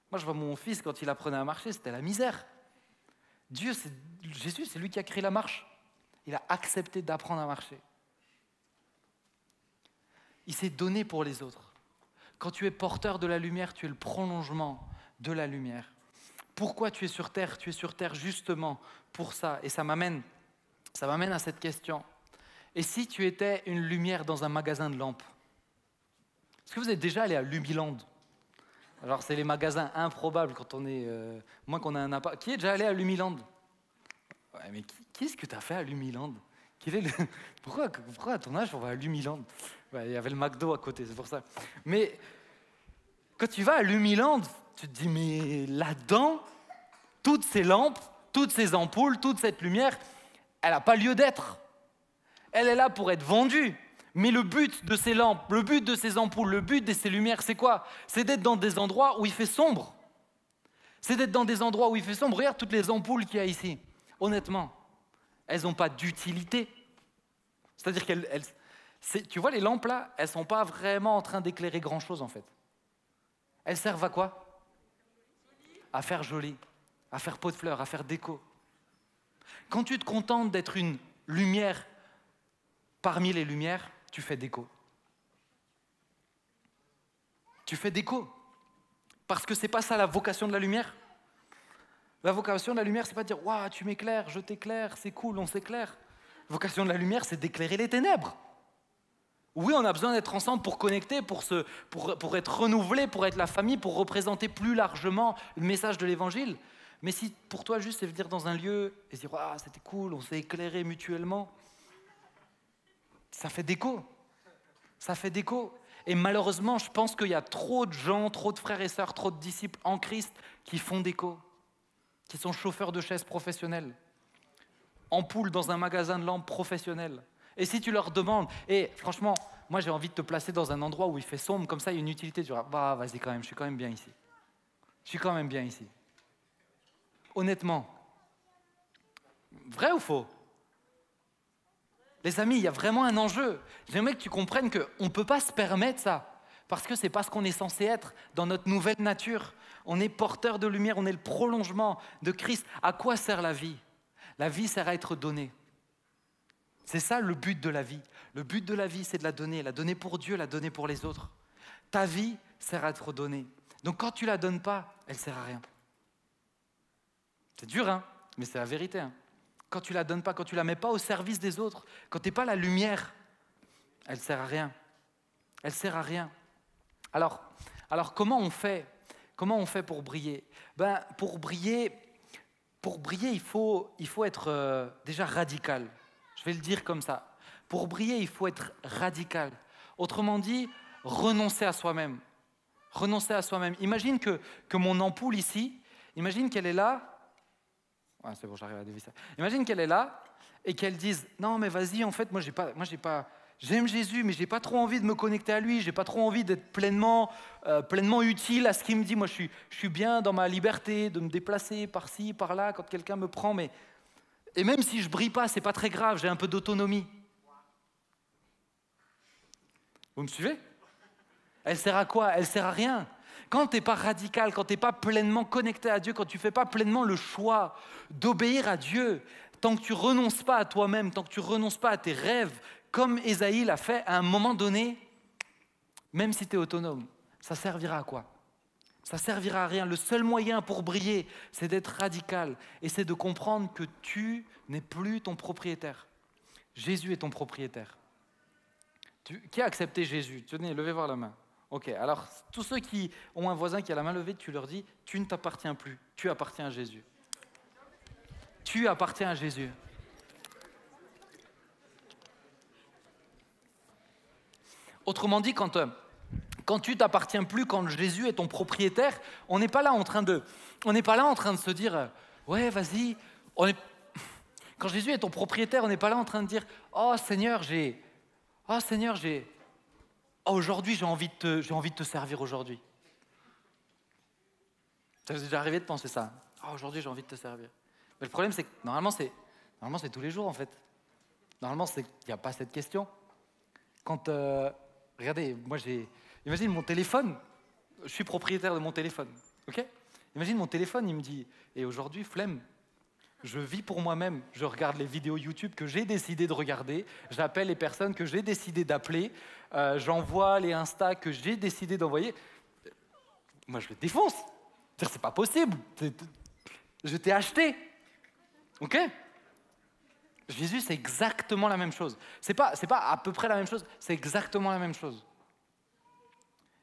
Moi, je vois mon fils, quand il apprenait à marcher, c'était la misère. Jésus, c'est lui qui a créé la marche. Il a accepté d'apprendre à marcher. Il s'est donné pour les autres. Quand tu es porteur de la lumière, tu es le prolongement de la lumière. Pourquoi tu es sur terre? Tu es sur terre justement pour ça. Et ça m'amène à cette question. Et si tu étais une lumière dans un magasin de lampes? Est-ce que vous êtes déjà allé à Lumiland? Alors, c'est les magasins improbables quand on est... moins qu'on a un appart. Qui est déjà allé à Lumiland? Ouais, mais qu'est-ce que tu as fait à Lumiland? Pourquoi à ton âge on va à Lumiland? Ouais, il y avait le McDo à côté, c'est pour ça. Mais quand tu vas à Lumiland, tu te dis, mais là-dedans, toutes ces lampes, toutes ces ampoules, toute cette lumière, elle n'a pas lieu d'être. Elle est là pour être vendue. Mais le but de ces lampes, le but de ces ampoules, le but de ces lumières, c'est quoi? C'est d'être dans des endroits où il fait sombre. C'est d'être dans des endroits où il fait sombre. Regarde toutes les ampoules qu'il y a ici. Honnêtement, elles n'ont pas d'utilité. C'est-à-dire tu vois les lampes là, elles ne sont pas vraiment en train d'éclairer grand-chose en fait. Elles servent à quoi? À faire joli, à faire pot de fleurs, à faire déco. Quand tu te contentes d'être une lumière parmi les lumières, tu fais déco. Tu fais déco. Parce que c'est pas ça la vocation de la lumière. La vocation de la lumière, c'est pas de dire « Waouh, tu m'éclaires, je t'éclaire, c'est cool, on s'éclaire ». La vocation de la lumière, c'est d'éclairer les ténèbres. Oui, on a besoin d'être ensemble pour connecter, pour être renouvelés, pour être la famille, pour représenter plus largement le message de l'Évangile. Mais si pour toi, juste, c'est venir dans un lieu et se dire « Waouh, c'était cool, on s'est éclairé mutuellement », ça fait déco. Ça fait déco. Et malheureusement, je pense qu'il y a trop de gens, trop de frères et sœurs, trop de disciples en Christ qui font déco, qui sont chauffeurs de chaises professionnels, ampoules dans un magasin de lampes professionnel. Et si tu leur demandes, et franchement, moi j'ai envie de te placer dans un endroit où il fait sombre, comme ça il y a une utilité, tu diras, bah, vas-y quand même, je suis quand même bien ici. Je suis quand même bien ici. Honnêtement, vrai ou faux? Les amis, il y a vraiment un enjeu. J'aimerais que tu comprennes qu'on ne peut pas se permettre ça, parce que ce n'est pas ce qu'on est censé être dans notre nouvelle nature. On est porteur de lumière, on est le prolongement de Christ. À quoi sert la vie? La vie sert à être donnée. C'est ça le but de la vie. Le but de la vie, c'est de la donner pour Dieu, la donner pour les autres. Ta vie sert à être donnée. Donc quand tu ne la donnes pas, elle ne sert à rien. C'est dur, hein, mais c'est la vérité, hein. Quand tu ne la donnes pas, quand tu ne la mets pas au service des autres, quand tu n'es pas la lumière, elle ne sert à rien. Elle ne sert à rien. Alors comment on fait? Comment on fait pour briller? Pour briller, il faut être déjà radical. Je vais le dire comme ça. Pour briller, il faut être radical. Autrement dit, renoncer à soi-même. Renoncer à soi-même. Imagine que mon ampoule ici, imagine qu'elle est là. Ouais, c'est bon, j'arrive à dévier ça. Imagine qu'elle est là et qu'elle dise « Non, mais vas-y, en fait, j'aime Jésus, mais je n'ai pas trop envie de me connecter à lui, je n'ai pas trop envie d'être pleinement utile à ce qu'il me dit. Moi, je suis bien dans ma liberté de me déplacer par-ci, par-là, quand quelqu'un me prend. Et même si je ne brille pas, ce n'est pas très grave, j'ai un peu d'autonomie. » Vous me suivez? Elle sert à quoi? Elle sert à rien. Quand tu n'es pas radical, quand tu n'es pas pleinement connecté à Dieu, quand tu ne fais pas pleinement le choix d'obéir à Dieu, tant que tu ne renonces pas à toi-même, tant que tu ne renonces pas à tes rêves, comme Ésaïe l'a fait, à un moment donné, même si tu es autonome, ça servira à quoi? Ça servira à rien. Le seul moyen pour briller, c'est d'être radical et c'est de comprendre que tu n'es plus ton propriétaire. Jésus est ton propriétaire. Qui a accepté Jésus? Tenez, levez voir la main. Ok, alors tous ceux qui ont un voisin qui a la main levée, tu leur dis, tu ne t'appartiens plus, tu appartiens à Jésus. Tu appartiens à Jésus. Autrement dit, quand tu t'appartiens plus, quand Jésus est ton propriétaire, on n'est pas là en train de se dire, ouais, vas-y. Quand Jésus est ton propriétaire, on n'est pas là en train de dire, oh Seigneur, aujourd'hui, j'ai envie de te servir aujourd'hui. Ça vous est déjà arrivé de penser ça? Aujourd'hui, j'ai envie de te servir. Mais le problème, c'est que normalement, c'est tous les jours, en fait. Normalement, il n'y a pas cette question. Regardez, imagine mon téléphone. Je suis propriétaire de mon téléphone. Ok? Imagine mon téléphone, il me dit, et aujourd'hui, flemme. Je vis pour moi-même, je regarde les vidéos YouTube que j'ai décidé de regarder, j'appelle les personnes que j'ai décidé d'appeler, j'envoie les Insta que j'ai décidé d'envoyer. Moi, je le défonce. C'est pas possible. Je t'ai acheté. Ok? Jésus, c'est exactement la même chose. C'est pas à peu près la même chose, c'est exactement la même chose.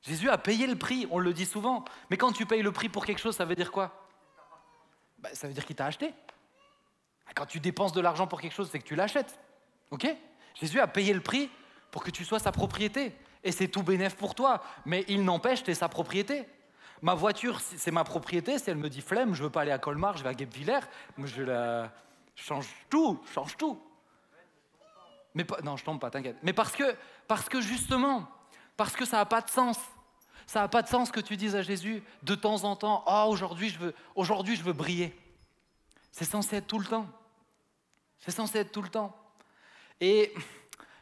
Jésus a payé le prix, on le dit souvent. Mais quand tu payes le prix pour quelque chose, ça veut dire quoi? Ça veut dire qu'il t'a acheté. Quand tu dépenses de l'argent pour quelque chose, c'est que tu l'achètes. Ok? Jésus a payé le prix pour que tu sois sa propriété. Et c'est tout bénef pour toi. Mais il n'empêche, tu es sa propriété. Ma voiture, c'est ma propriété. Si elle me dit flemme, je ne veux pas aller à Colmar, je vais à Guebwiller, je change tout. Non, je tombe pas, t'inquiète. Mais parce que justement, parce que ça n'a pas de sens. Ça n'a pas de sens que tu dises à Jésus de temps en temps, « Oh, aujourd'hui, je veux briller. » C'est censé être tout le temps. C'est censé être tout le temps. Et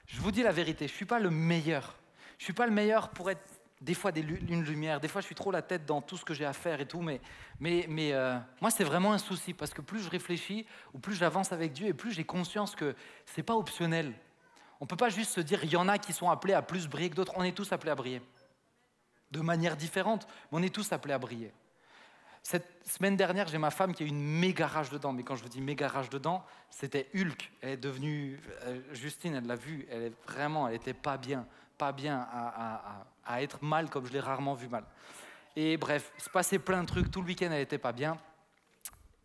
je vous dis la vérité, je ne suis pas le meilleur. Je ne suis pas le meilleur pour être des fois une lumière. Des fois, je suis trop la tête dans tout ce que j'ai à faire et tout. Mais moi, c'est vraiment un souci parce que plus je réfléchis ou plus j'avance avec Dieu et plus j'ai conscience que ce n'est pas optionnel. On ne peut pas juste se dire, il y en a qui sont appelés à plus briller que d'autres. On est tous appelés à briller. De manière différente, mais on est tous appelés à briller. Cette semaine dernière, j'ai ma femme qui a eu une méga rage de dents. Mais quand je vous dis méga rage de dents, c'était Hulk. Elle est devenue... Justine, elle l'a vu, elle n'était pas bien à être mal comme je l'ai rarement vu mal. Et bref, il se passait plein de trucs. Tout le week-end, elle n'était pas bien.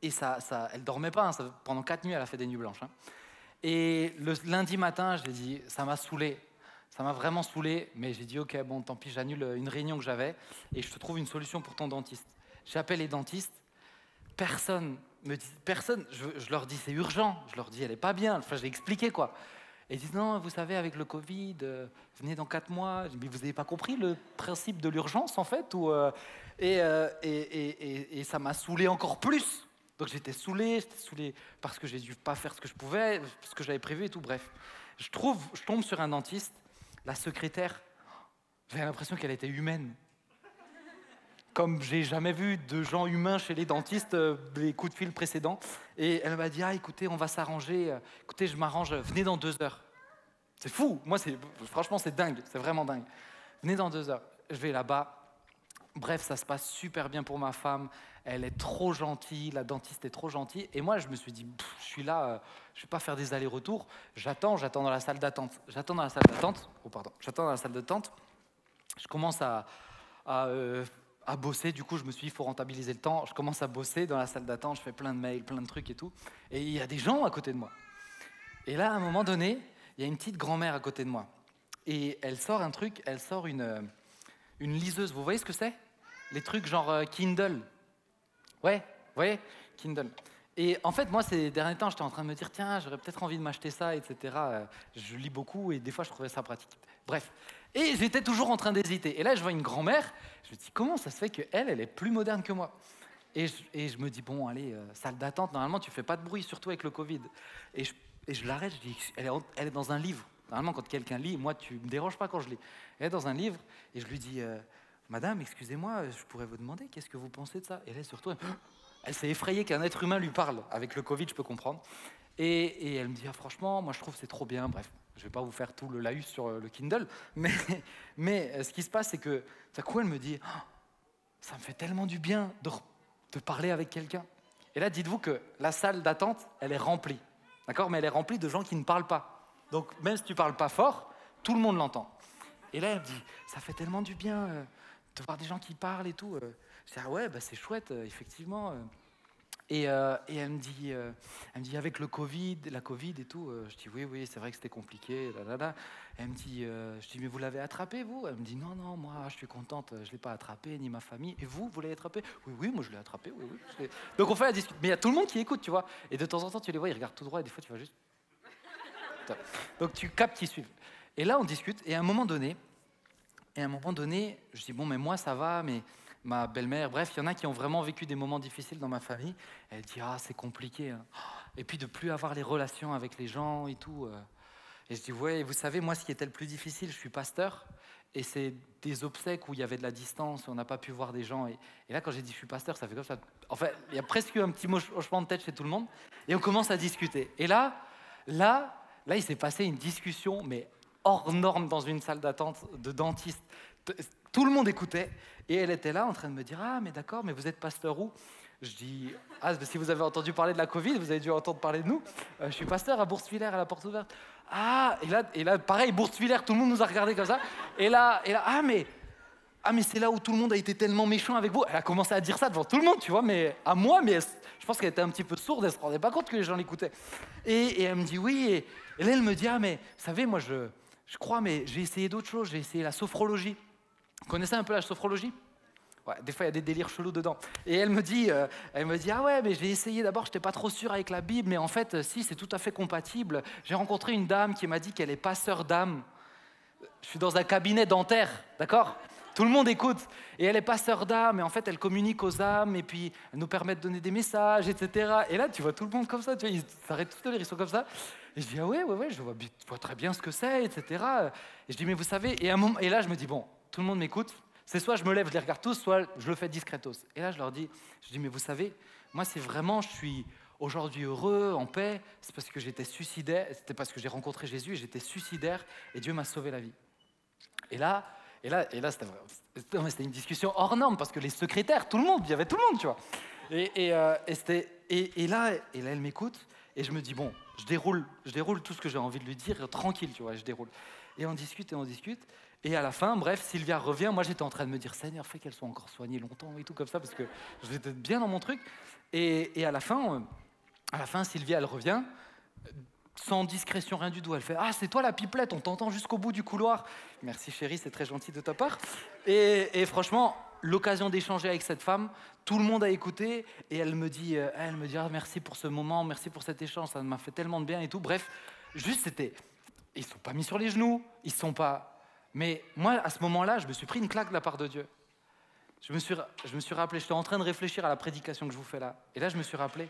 Et elle ne dormait pas. Pendant 4 nuits, elle a fait des nuits blanches. Et le lundi matin, j'ai dit, ça m'a saoulé. Ça m'a vraiment saoulé. Mais j'ai dit, ok, bon, tant pis, j'annule une réunion que j'avais. Et je te trouve une solution pour ton dentiste. J'appelle les dentistes, personne, je leur dis c'est urgent, je leur dis elle n'est pas bien, enfin j'ai expliqué quoi. Et ils disent non, vous savez avec le Covid, venez dans 4 mois, je dis, mais vous n'avez pas compris le principe de l'urgence en fait et ça m'a saoulé encore plus. Donc j'étais saoulé parce que j'ai dû pas faire ce que je pouvais, ce que j'avais prévu et tout, bref. Je tombe sur un dentiste, la secrétaire, j'avais l'impression qu'elle était humaine. Comme j'ai jamais vu de gens humains chez les dentistes, les coups de fil précédents. Et elle m'a dit, écoutez, on va s'arranger. Écoutez, je m'arrange, venez dans 2 heures. C'est fou, franchement, c'est dingue, c'est vraiment dingue. Venez dans 2 heures. Je vais là-bas. Bref, ça se passe super bien pour ma femme. Elle est trop gentille, la dentiste est trop gentille. Et moi, je me suis dit, je suis là, je ne vais pas faire des allers-retours. J'attends dans la salle d'attente. J'attends dans la salle d'attente. Je commence à bosser, du coup je me suis dit il faut rentabiliser le temps, je commence à bosser dans la salle d'attente, je fais plein de mails, plein de trucs et tout, et il y a des gens à côté de moi. Et là à un moment donné, il y a une petite grand-mère à côté de moi, et elle sort une liseuse, vous voyez ce que c'est? Les trucs genre Kindle. Ouais, vous voyez? Kindle. Et en fait moi ces derniers temps j'étais en train de me dire tiens j'aurais peut-être envie de m'acheter ça, etc. Je lis beaucoup et des fois je trouvais ça pratique. Bref. Et j'étais toujours en train d'hésiter. Et là, je vois une grand-mère, je me dis, comment ça se fait qu'elle est plus moderne que moi? Et je me dis, bon, allez, salle d'attente, normalement, tu fais pas de bruit, surtout avec le Covid. Et je l'arrête, je dis, elle est dans un livre. Normalement, quand quelqu'un lit, moi, tu me déranges pas quand je lis. Elle est dans un livre, et je lui dis, madame, excusez-moi, je pourrais vous demander, qu'est-ce que vous pensez de ça? Et là, surtout, elle s'est effrayée qu'un être humain lui parle. Avec le Covid, je peux comprendre. Et elle me dit, franchement, moi, je trouve que c'est trop bien, bref. Je ne vais pas vous faire tout le laïus sur le Kindle, mais ce qui se passe, c'est que tout à coup, elle me dit ça me fait tellement du bien de parler avec quelqu'un. Et là, dites-vous que la salle d'attente, elle est remplie, d'accord? Mais elle est remplie de gens qui ne parlent pas. Donc, même si tu ne parles pas fort, tout le monde l'entend. Et là, elle me dit ça fait tellement du bien de voir des gens qui parlent et tout. Je dis ouais, c'est chouette, effectivement. Et elle me dit avec la Covid et tout. Je dis oui, c'est vrai que c'était compliqué. Elle me dit, je dis mais vous l'avez attrapé vous? Elle me dit non, moi je suis contente, je l'ai pas attrapé ni ma famille. Et vous l'avez attrapé? Oui, moi je l'ai attrapé. Oui. Donc on fait la discussion. Mais il y a tout le monde qui écoute, tu vois. Et de temps en temps tu les vois, ils regardent tout droit et des fois tu vas juste. Donc tu captes qu'ils suivent. Et là on discute et à un moment donné, je dis bon mais moi ça va, mais ma belle-mère, bref, il y en a qui ont vraiment vécu des moments difficiles dans ma famille. Elle dit c'est compliqué. Hein. Et puis de plus avoir les relations avec les gens et tout. Et je dis ouais, vous savez, moi ce qui était le plus difficile, je suis pasteur. Et c'est des obsèques où il y avait de la distance, où on n'a pas pu voir des gens. Et là, quand j'ai dit je suis pasteur, ça fait comme ça. En fait, il y a presque eu un petit hochement de tête chez tout le monde. Et on commence à discuter. Et là, il s'est passé une discussion, mais hors norme dans une salle d'attente de dentiste. Tout le monde écoutait. Et elle était là en train de me dire mais d'accord, mais vous êtes pasteur où? Je dis si vous avez entendu parler de la Covid, vous avez dû entendre parler de nous. Je suis pasteur à Bourse-Villers, à la Porte Ouverte. Et là pareil, Bourse-Villers, tout le monde nous a regardé comme ça. Et là mais c'est là où tout le monde a été tellement méchant avec vous. Elle a commencé à dire ça devant tout le monde, tu vois, mais à moi, mais je pense qu'elle était un petit peu sourde, elle se rendait pas compte que les gens l'écoutaient. Et elle me dit oui, et là elle me dit mais vous savez, moi je crois, mais j'ai essayé d'autres choses, j'ai essayé la sophrologie. Vous connaissez un peu la sophrologie? Ouais, des fois, il y a des délires chelous dedans. Et elle me dit, ah ouais, mais j'ai essayé d'abord, je n'étais pas trop sûre avec la Bible, mais en fait, si, c'est tout à fait compatible. J'ai rencontré une dame qui m'a dit qu'elle est passeur d'âme. Je suis dans un cabinet dentaire, d'accord? Tout le monde écoute. Et elle est passeur d'âme, et en fait, elle communique aux âmes, et puis elle nous permet de donner des messages, etc. Et là, tu vois tout le monde comme ça, tu vois, ils s'arrêtent tous de rire, ils sont comme ça. Et je dis, ah ouais, je vois très bien ce que c'est, etc. Et je dis, mais vous savez, et là, je me dis, bon, tout le monde m'écoute. C'est soit je me lève, je les regarde tous, soit je le fais discretos. Et là, je dis, mais vous savez, moi, si vraiment je suis aujourd'hui heureux, en paix, c'est parce que j'étais suicidaire, c'était parce que j'ai rencontré Jésus et j'étais suicidaire et Dieu m'a sauvé la vie. Et là, c'était une discussion hors norme parce que les secrétaires, tout le monde, il y avait tout le monde, tu vois. Et là, elle m'écoute et je me dis, bon, je déroule tout ce que j'ai envie de lui dire, tranquille, tu vois, je déroule. Et on discute. Et à la fin, bref, Sylvia revient. Moi, j'étais en train de me dire, Seigneur, fais qu'elle soit encore soignée longtemps et tout comme ça, parce que j'étais bien dans mon truc. Et à la fin, Sylvia, elle revient, sans discrétion, rien du tout. Elle fait, ah, c'est toi la pipelette, on t'entend jusqu'au bout du couloir. Merci chérie, c'est très gentil de ta part. Et franchement, l'occasion d'échanger avec cette femme, tout le monde a écouté. Et elle me dit, ah, merci pour ce moment, merci pour cet échange, ça m'a fait tellement de bien et tout. Bref, juste c'était, ils ne sont pas mis sur les genoux, ils ne sont pas... Mais moi, à ce moment-là, je me suis pris une claque de la part de Dieu. Je me suis rappelé, j'étais en train de réfléchir à la prédication que je vous fais là. Et là, je me suis rappelé,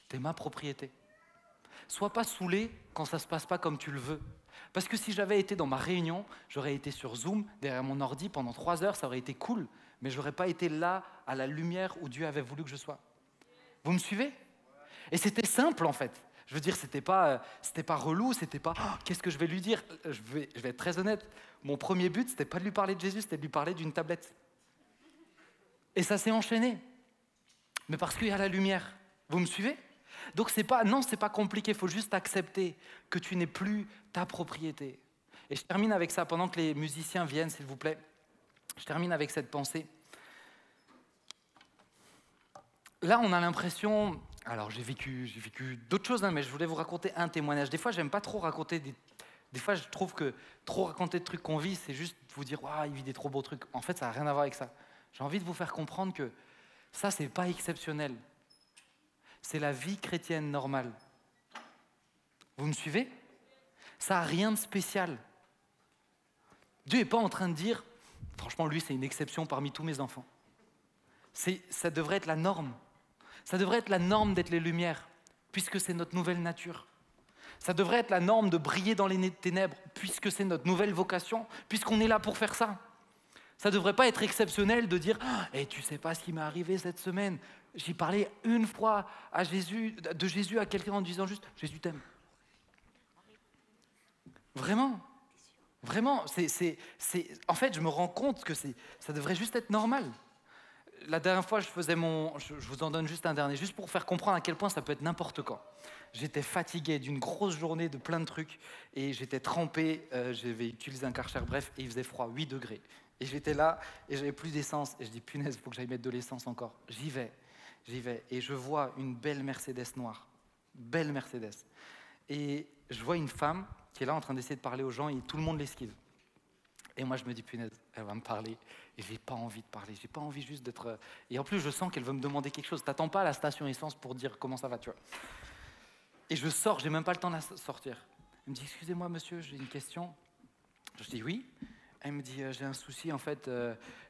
t'es ma propriété. Sois pas saoulé quand ça ne se passe pas comme tu le veux. Parce que si j'avais été dans ma réunion, j'aurais été sur Zoom, derrière mon ordi, pendant 3 heures, ça aurait été cool. Mais je n'aurais pas été là, à la lumière où Dieu avait voulu que je sois. Vous me suivez? Et c'était simple, en fait. Je veux dire, c'était pas relou, c'était pas oh, qu'est-ce que je vais lui dire. Je vais être très honnête. Mon premier but, c'était pas de lui parler de Jésus, c'était de lui parler d'une tablette. Et ça s'est enchaîné. Mais parce qu'il y a la lumière. Vous me suivez? Donc c'est pas compliqué, il faut juste accepter que tu n'es plus ta propriété. Et je termine avec ça, pendant que les musiciens viennent, s'il vous plaît. Je termine avec cette pensée. Là, on a l'impression... Alors, j'ai vécu d'autres choses, hein, mais je voulais vous raconter un témoignage. Des fois, j'aime pas trop raconter des fois, je trouve que trop raconter de trucs qu'on vit, c'est juste vous dire « Waouh, il vit des trop beaux trucs ». En fait, ça n'a rien à voir avec ça. J'ai envie de vous faire comprendre que ça, c'est pas exceptionnel. C'est la vie chrétienne normale. Vous me suivez? Ça n'a rien de spécial. Dieu n'est pas en train de dire « Franchement, lui, c'est une exception parmi tous mes enfants ». Ça devrait être la norme. Ça devrait être la norme d'être les lumières, puisque c'est notre nouvelle nature. Ça devrait être la norme de briller dans les ténèbres, puisque c'est notre nouvelle vocation, puisqu'on est là pour faire ça. Ça ne devrait pas être exceptionnel de dire « hey, tu ne sais pas ce qui m'est arrivé cette semaine. J'ai parlé une fois de Jésus à quelqu'un en disant juste « Jésus t'aime ». Vraiment. En fait, je me rends compte que ça devrait juste être normal. La dernière fois, je vous en donne juste un dernier, juste pour faire comprendre à quel point ça peut être n'importe quand. J'étais fatigué d'une grosse journée de plein de trucs et j'étais trempé, j'avais utilisé un Karcher, bref, et il faisait froid, 8 degrés. Et j'étais là et j'avais plus d'essence et je dis punaise, il faut que j'aille mettre de l'essence encore. J'y vais et je vois une belle Mercedes noire, belle Mercedes. Et je vois une femme qui est là en train d'essayer de parler aux gens et tout le monde l'esquive. Et moi, je me dis, punaise, elle va me parler. Et j'ai pas envie de parler. J'ai pas envie juste d'être... Et en plus, je sens qu'elle veut me demander quelque chose. T'attends pas à la station essence pour dire comment ça va, tu vois. Et je sors, j'ai même pas le temps de sortir. Elle me dit, excusez-moi, monsieur, j'ai une question. Je dis, oui. Elle me dit, j'ai un souci, en fait,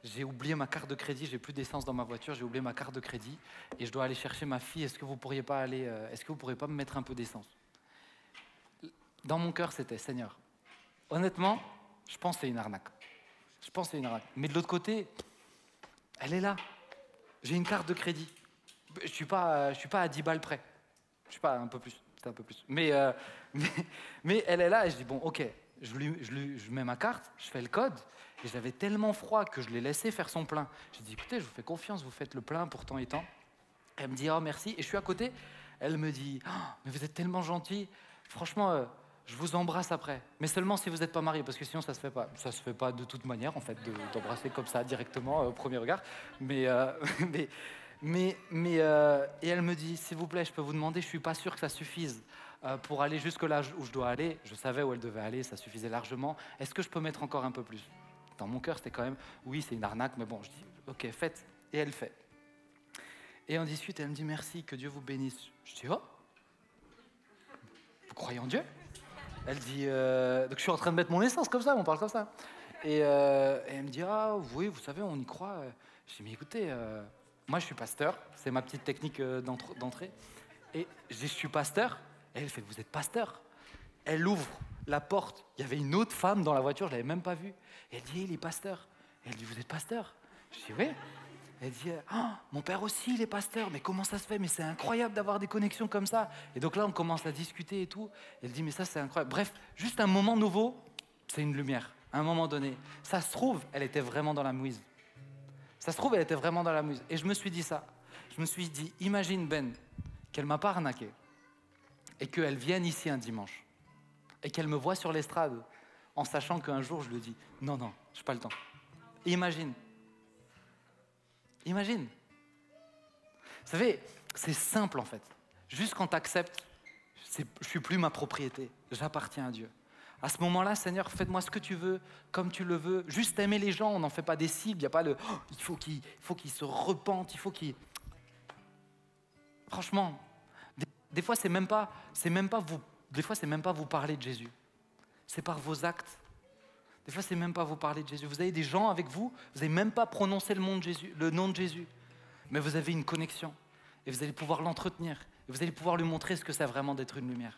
j'ai oublié ma carte de crédit, j'ai plus d'essence dans ma voiture, j'ai oublié ma carte de crédit et je dois aller chercher ma fille. Est-ce que vous pourriez pas me mettre un peu d'essence? Dans mon cœur, c'était, Seigneur, honnêtement, je pense que c'est une arnaque. Mais de l'autre côté, elle est là. J'ai une carte de crédit. Je suis pas à 10 balles près. Je suis pas un peu plus. C'est un peu plus. Mais elle est là et je dis, bon, ok, je mets ma carte, je fais le code. Et j'avais tellement froid que je l'ai laissé faire son plein. J'ai dit, écoutez, je vous fais confiance, vous faites le plein pour tant et tant. Elle me dit, oh, merci. Et je suis à côté. Elle me dit, oh, mais vous êtes tellement gentil. Franchement... je vous embrasse après, mais seulement si vous n'êtes pas marié, parce que sinon ça se fait pas. Ça se fait pas de toute manière, en fait, d'embrasser comme ça directement au premier regard. Et elle me dit, s'il vous plaît, je peux vous demander, je suis pas sûr que ça suffise pour aller jusque là où je dois aller. Je savais où elle devait aller, ça suffisait largement. Est-ce que je peux mettre encore un peu plus? dans mon cœur, c'était quand même, oui, c'est une arnaque, mais bon, je dis, ok, faites. Et elle fait. Et on discute, et elle me dit, merci, que Dieu vous bénisse. Je dis, oh, vous croyez en Dieu? Elle dit, donc je suis en train de mettre mon essence comme ça, on parle comme ça. Et elle me dit, ah oui, vous savez, on y croit. Je dis, mais écoutez, moi je suis pasteur, c'est ma petite technique d'entrée. Et je dis, je suis pasteur. Et elle fait, vous êtes pasteur? Elle ouvre la porte, il y avait une autre femme dans la voiture, je ne l'avais même pas vue. Et elle dit, il est pasteur. Et elle dit, vous êtes pasteur? Je dis, oui. Elle dit, ah, mon père aussi, il est pasteur, mais comment ça se fait? Mais c'est incroyable d'avoir des connexions comme ça. Et donc là, on commence à discuter et tout. Elle dit, mais ça, c'est incroyable. Bref, juste un moment nouveau, c'est une lumière, à un moment donné. Ça se trouve, elle était vraiment dans la mouise. Ça se trouve, elle était vraiment dans la mouise. Et je me suis dit ça. Je me suis dit, imagine, Ben, qu'elle ne m'a pas arnaqué et qu'elle vienne ici un dimanche et qu'elle me voit sur l'estrade en sachant qu'un jour, je lui dis, non, non, je n'ai pas le temps. Imagine. Imagine. Vous savez, c'est simple en fait. Juste quand tu acceptes, je ne suis plus ma propriété, j'appartiens à Dieu. À ce moment-là, Seigneur, fais de moi ce que tu veux, comme tu le veux. Juste aimer les gens, on n'en fait pas des cibles. Il n'y a pas le oh, il faut qu'ils se repentent, il faut qu'ils... Franchement, des fois, c'est même pas vous parler de Jésus. C'est par vos actes. Des fois, c'est même pas vous parler de Jésus. Vous avez des gens avec vous, vous n'avez même pas prononcé le nom de Jésus. Mais vous avez une connexion. Et vous allez pouvoir l'entretenir. Et vous allez pouvoir lui montrer ce que c'est vraiment d'être une lumière.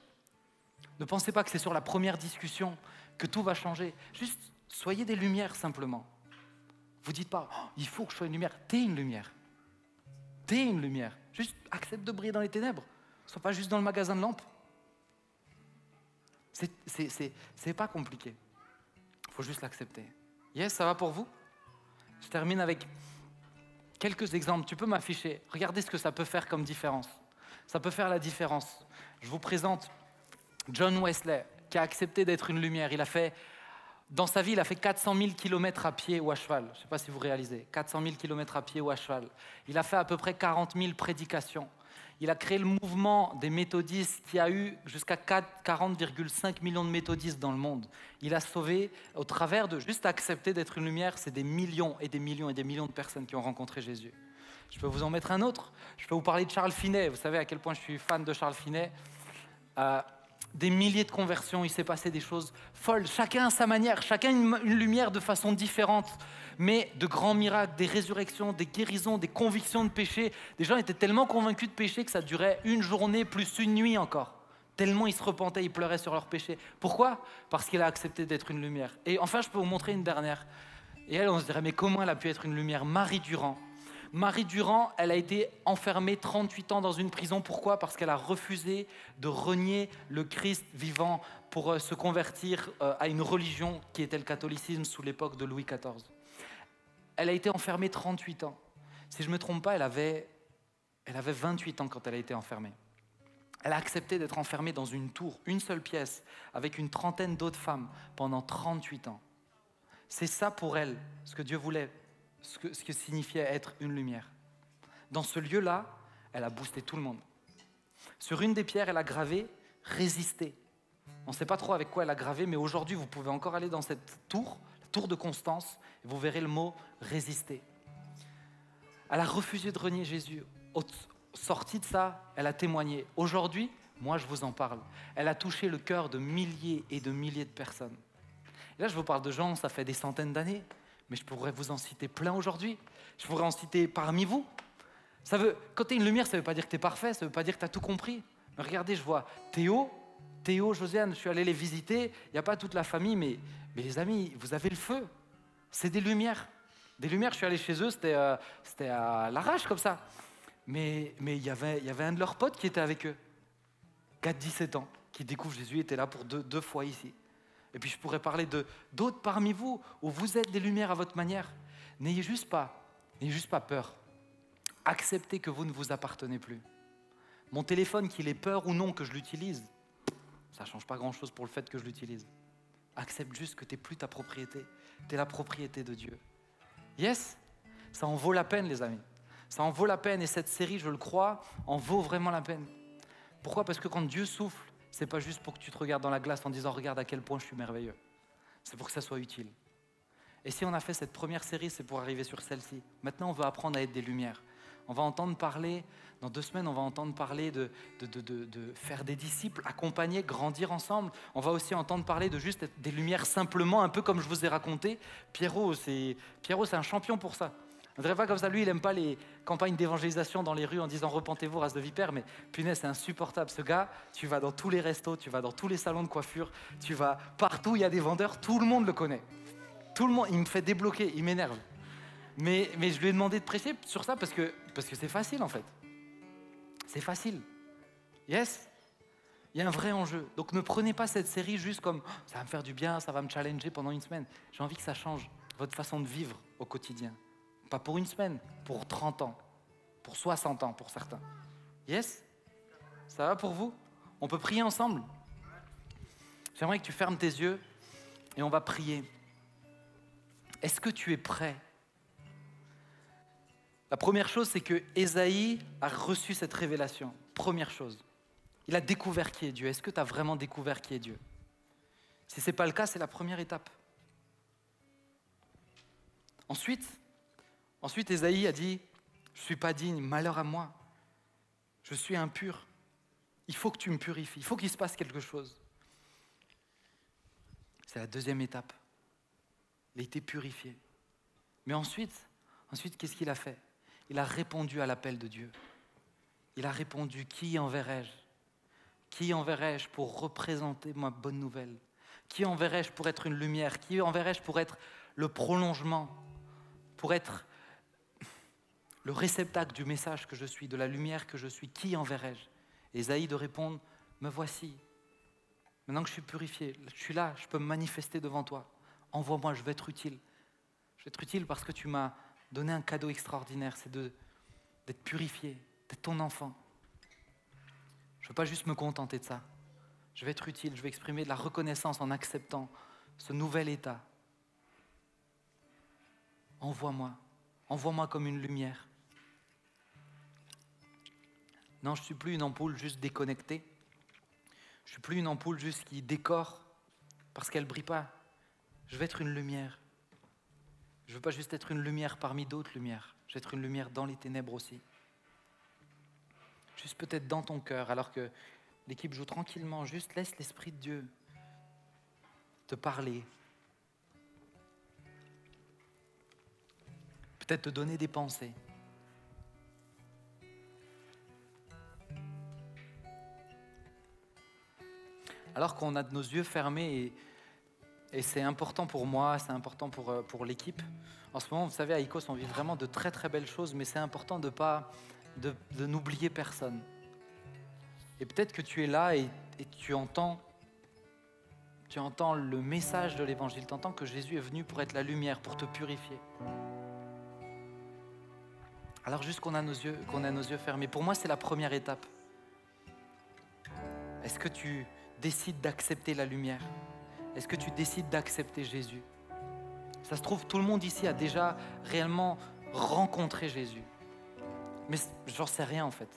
Ne pensez pas que c'est sur la première discussion que tout va changer. Juste, soyez des lumières simplement. Vous dites pas, oh, il faut que je sois une lumière. T'es une lumière. T'es une lumière. Juste, accepte de briller dans les ténèbres. Sois pas juste dans le magasin de lampes. C'est pas compliqué. Il faut juste l'accepter. Yes, ça va pour vous? Je termine avec quelques exemples. Tu peux m'afficher. Regardez ce que ça peut faire comme différence. Ça peut faire la différence. Je vous présente John Wesley, qui a accepté d'être une lumière. Dans sa vie, il a fait 400 000 km à pied ou à cheval. Je ne sais pas si vous réalisez. 400 000 km à pied ou à cheval. Il a fait à peu près 40 000 prédications. Il a créé le mouvement des méthodistes qui a eu jusqu'à 40,5 millions de méthodistes dans le monde. Il a sauvé, au travers de juste accepter d'être une lumière, c'est des millions et des millions et des millions de personnes qui ont rencontré Jésus. Je peux vous en mettre un autre. Je peux vous parler de Charles Finet. Vous savez à quel point je suis fan de Charles Finet. Des milliers de conversions, il s'est passé des choses folles. Chacun à sa manière, chacun une lumière de façon différente. Mais de grands miracles, des résurrections, des guérisons, des convictions de péché. Des gens étaient tellement convaincus de péché que ça durait une journée plus une nuit encore. Tellement ils se repentaient, ils pleuraient sur leur péché. Pourquoi? Parce qu'il a accepté d'être une lumière. Et enfin, je peux vous montrer une dernière. Et elle, on se dirait, mais comment elle a pu être une lumière? Marie Durand. Marie Durand, elle a été enfermée 38 ans dans une prison. Pourquoi? Parce qu'elle a refusé de renier le Christ vivant pour se convertir à une religion qui était le catholicisme sous l'époque de Louis XIV. Elle a été enfermée 38 ans. Si je ne me trompe pas, elle avait 28 ans quand elle a été enfermée. Elle a accepté d'être enfermée dans une tour, une seule pièce, avec une trentaine d'autres femmes pendant 38 ans. C'est ça pour elle, ce que Dieu voulait. Ce que signifiait être une lumière. Dans ce lieu-là, elle a boosté tout le monde. Sur une des pierres, elle a gravé « Résister ». On ne sait pas trop avec quoi elle a gravé, mais aujourd'hui, vous pouvez encore aller dans cette tour, la tour de Constance, et vous verrez le mot « Résister ». Elle a refusé de renier Jésus. Sortie de ça, elle a témoigné. Aujourd'hui, moi, je vous en parle. Elle a touché le cœur de milliers et de milliers de personnes. Et là, je vous parle de gens, ça fait des centaines d'années. Mais je pourrais vous en citer plein aujourd'hui. Je pourrais en citer parmi vous. Quand tu es une lumière, ça ne veut pas dire que tu es parfait, ça ne veut pas dire que tu as tout compris. Mais regardez, je vois Théo, Josiane, je suis allé les visiter. Il n'y a pas toute la famille, mais les amis, vous avez le feu. C'est des lumières. Des lumières, je suis allé chez eux, c'était à l'arrache comme ça. Mais il y avait un de leurs potes qui était avec eux. 17 ans, qui découvre Jésus, était là pour deux fois ici. Et puis je pourrais parler d'autres parmi vous, où vous êtes des lumières à votre manière. N'ayez juste pas peur. Acceptez que vous ne vous appartenez plus. Mon téléphone, qu'il ait peur ou non que je l'utilise, ça ne change pas grand-chose pour le fait que je l'utilise. Accepte juste que tu n'es plus ta propriété. Tu es la propriété de Dieu. Yes? Ça en vaut la peine, les amis. Ça en vaut la peine. Et cette série, je le crois, en vaut vraiment la peine. Pourquoi? Parce que quand Dieu souffle, c'est pas juste pour que tu te regardes dans la glace en disant « Regarde à quel point je suis merveilleux ». C'est pour que ça soit utile. Et si on a fait cette première série, c'est pour arriver sur celle-ci. Maintenant, on veut apprendre à être des lumières. On va entendre parler, dans 2 semaines, on va entendre parler de faire des disciples, accompagner, grandir ensemble. On va aussi entendre parler de juste être des lumières simplement, un peu comme je vous ai raconté. Pierrot, c'est un champion pour ça. On ne dirait pas comme ça, lui, il n'aime pas les campagnes d'évangélisation dans les rues en disant « Repentez-vous, race de vipères », mais punaise, c'est insupportable. Ce gars, tu vas dans tous les restos, tu vas dans tous les salons de coiffure, tu vas partout, il y a des vendeurs, tout le monde le connaît. Tout le monde, il me fait débloquer, il m'énerve. Mais je lui ai demandé de prêcher sur ça parce que c'est facile en fait. C'est facile. Yes. Il y a un vrai enjeu. Donc ne prenez pas cette série juste comme oh, ça va me faire du bien, ça va me challenger pendant une semaine. J'ai envie que ça change votre façon de vivre au quotidien. Pas pour une semaine, pour 30 ans, pour 60 ans pour certains. Yes. Ça va pour vous? On peut prier ensemble? J'aimerais que tu fermes tes yeux et on va prier. Est-ce que tu es prêt? La première chose, c'est que Ésaïe a reçu cette révélation. Première chose. Il a découvert qui est Dieu. Est-ce que tu as vraiment découvert qui est Dieu? Si ce n'est pas le cas, c'est la première étape. Ensuite, Ésaïe a dit « Je ne suis pas digne, malheur à moi. Je suis impur. Il faut que tu me purifies. Il faut qu'il se passe quelque chose. » C'est la deuxième étape. Il a été purifié. Mais ensuite, qu'est-ce qu'il a fait? Il a répondu à l'appel de Dieu. Il a répondu, qui enverrai-je? Qui enverrai-je pour représenter ma bonne nouvelle? Qui enverrai-je pour être une lumière? Qui enverrai-je pour être le prolongement? Pour être le réceptacle du message que je suis, de la lumière que je suis? Qui enverrai-je? Ésaïe de répondre, me voici. Maintenant que je suis purifié, je suis là, je peux me manifester devant toi. Envoie-moi, je vais être utile. Je vais être utile parce que tu m'as donné un cadeau extraordinaire, c'est d'être purifié, d'être ton enfant. Je ne veux pas juste me contenter de ça. Je vais être utile, je vais exprimer de la reconnaissance en acceptant ce nouvel état. Envoie-moi comme une lumière. Non, je ne suis plus une ampoule juste déconnectée. Je ne suis plus une ampoule juste qui décore parce qu'elle ne brille pas. Je vais être une lumière. Je ne veux pas juste être une lumière parmi d'autres lumières. Je veux être une lumière dans les ténèbres aussi. Juste peut-être dans ton cœur, alors que l'équipe joue tranquillement. Juste laisse l'Esprit de Dieu te parler. Peut-être te donner des pensées. Alors qu'on a nos yeux fermés et c'est important pour moi, c'est important pour l'équipe. En ce moment, vous savez, à ICOS, on vit vraiment de très très belles choses, mais c'est important de n'oublier personne. Et peut-être que tu es là et tu entends le message de l'Évangile, tu entends que Jésus est venu pour être la lumière, pour te purifier. Alors juste qu'on a nos yeux fermés. Pour moi, c'est la première étape. Est-ce que tu décides d'accepter la lumière? Est-ce que tu décides d'accepter Jésus? Ça se trouve, tout le monde ici a déjà réellement rencontré Jésus. Mais j'en sais rien en fait.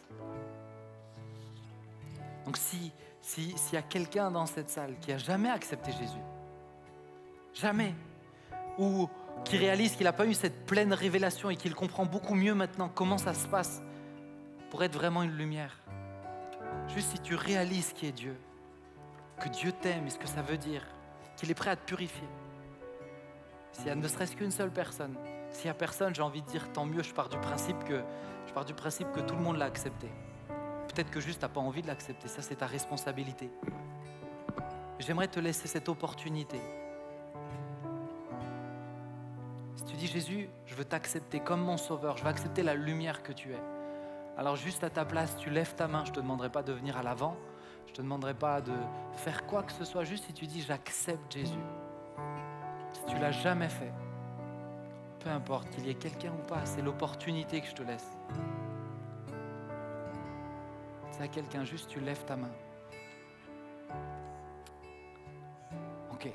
Donc s'il y a quelqu'un dans cette salle qui n'a jamais accepté Jésus, jamais, ou qui réalise qu'il n'a pas eu cette pleine révélation et qu'il comprend beaucoup mieux maintenant comment ça se passe pour être vraiment une lumière. Juste si tu réalises qui est Dieu, que Dieu t'aime et ce que ça veut dire, qu'il est prêt à te purifier. S'il y a ne serait-ce qu'une seule personne, s'il n'y a personne, j'ai envie de dire tant mieux, je pars du principe que tout le monde l'a accepté. Peut-être que juste tu n'as pas envie de l'accepter, ça c'est ta responsabilité. J'aimerais te laisser cette opportunité. Si tu dis Jésus, je veux t'accepter comme mon sauveur, je veux accepter la lumière que tu es. Alors juste à ta place, tu lèves ta main, je ne te demanderai pas de venir à l'avant, je ne te demanderai pas de faire quoi que ce soit, juste si tu dis j'accepte Jésus. Si tu ne l'as jamais fait, peu importe qu'il y ait quelqu'un ou pas, c'est l'opportunité que je te laisse. C'est à quelqu'un, juste tu lèves ta main. Ok.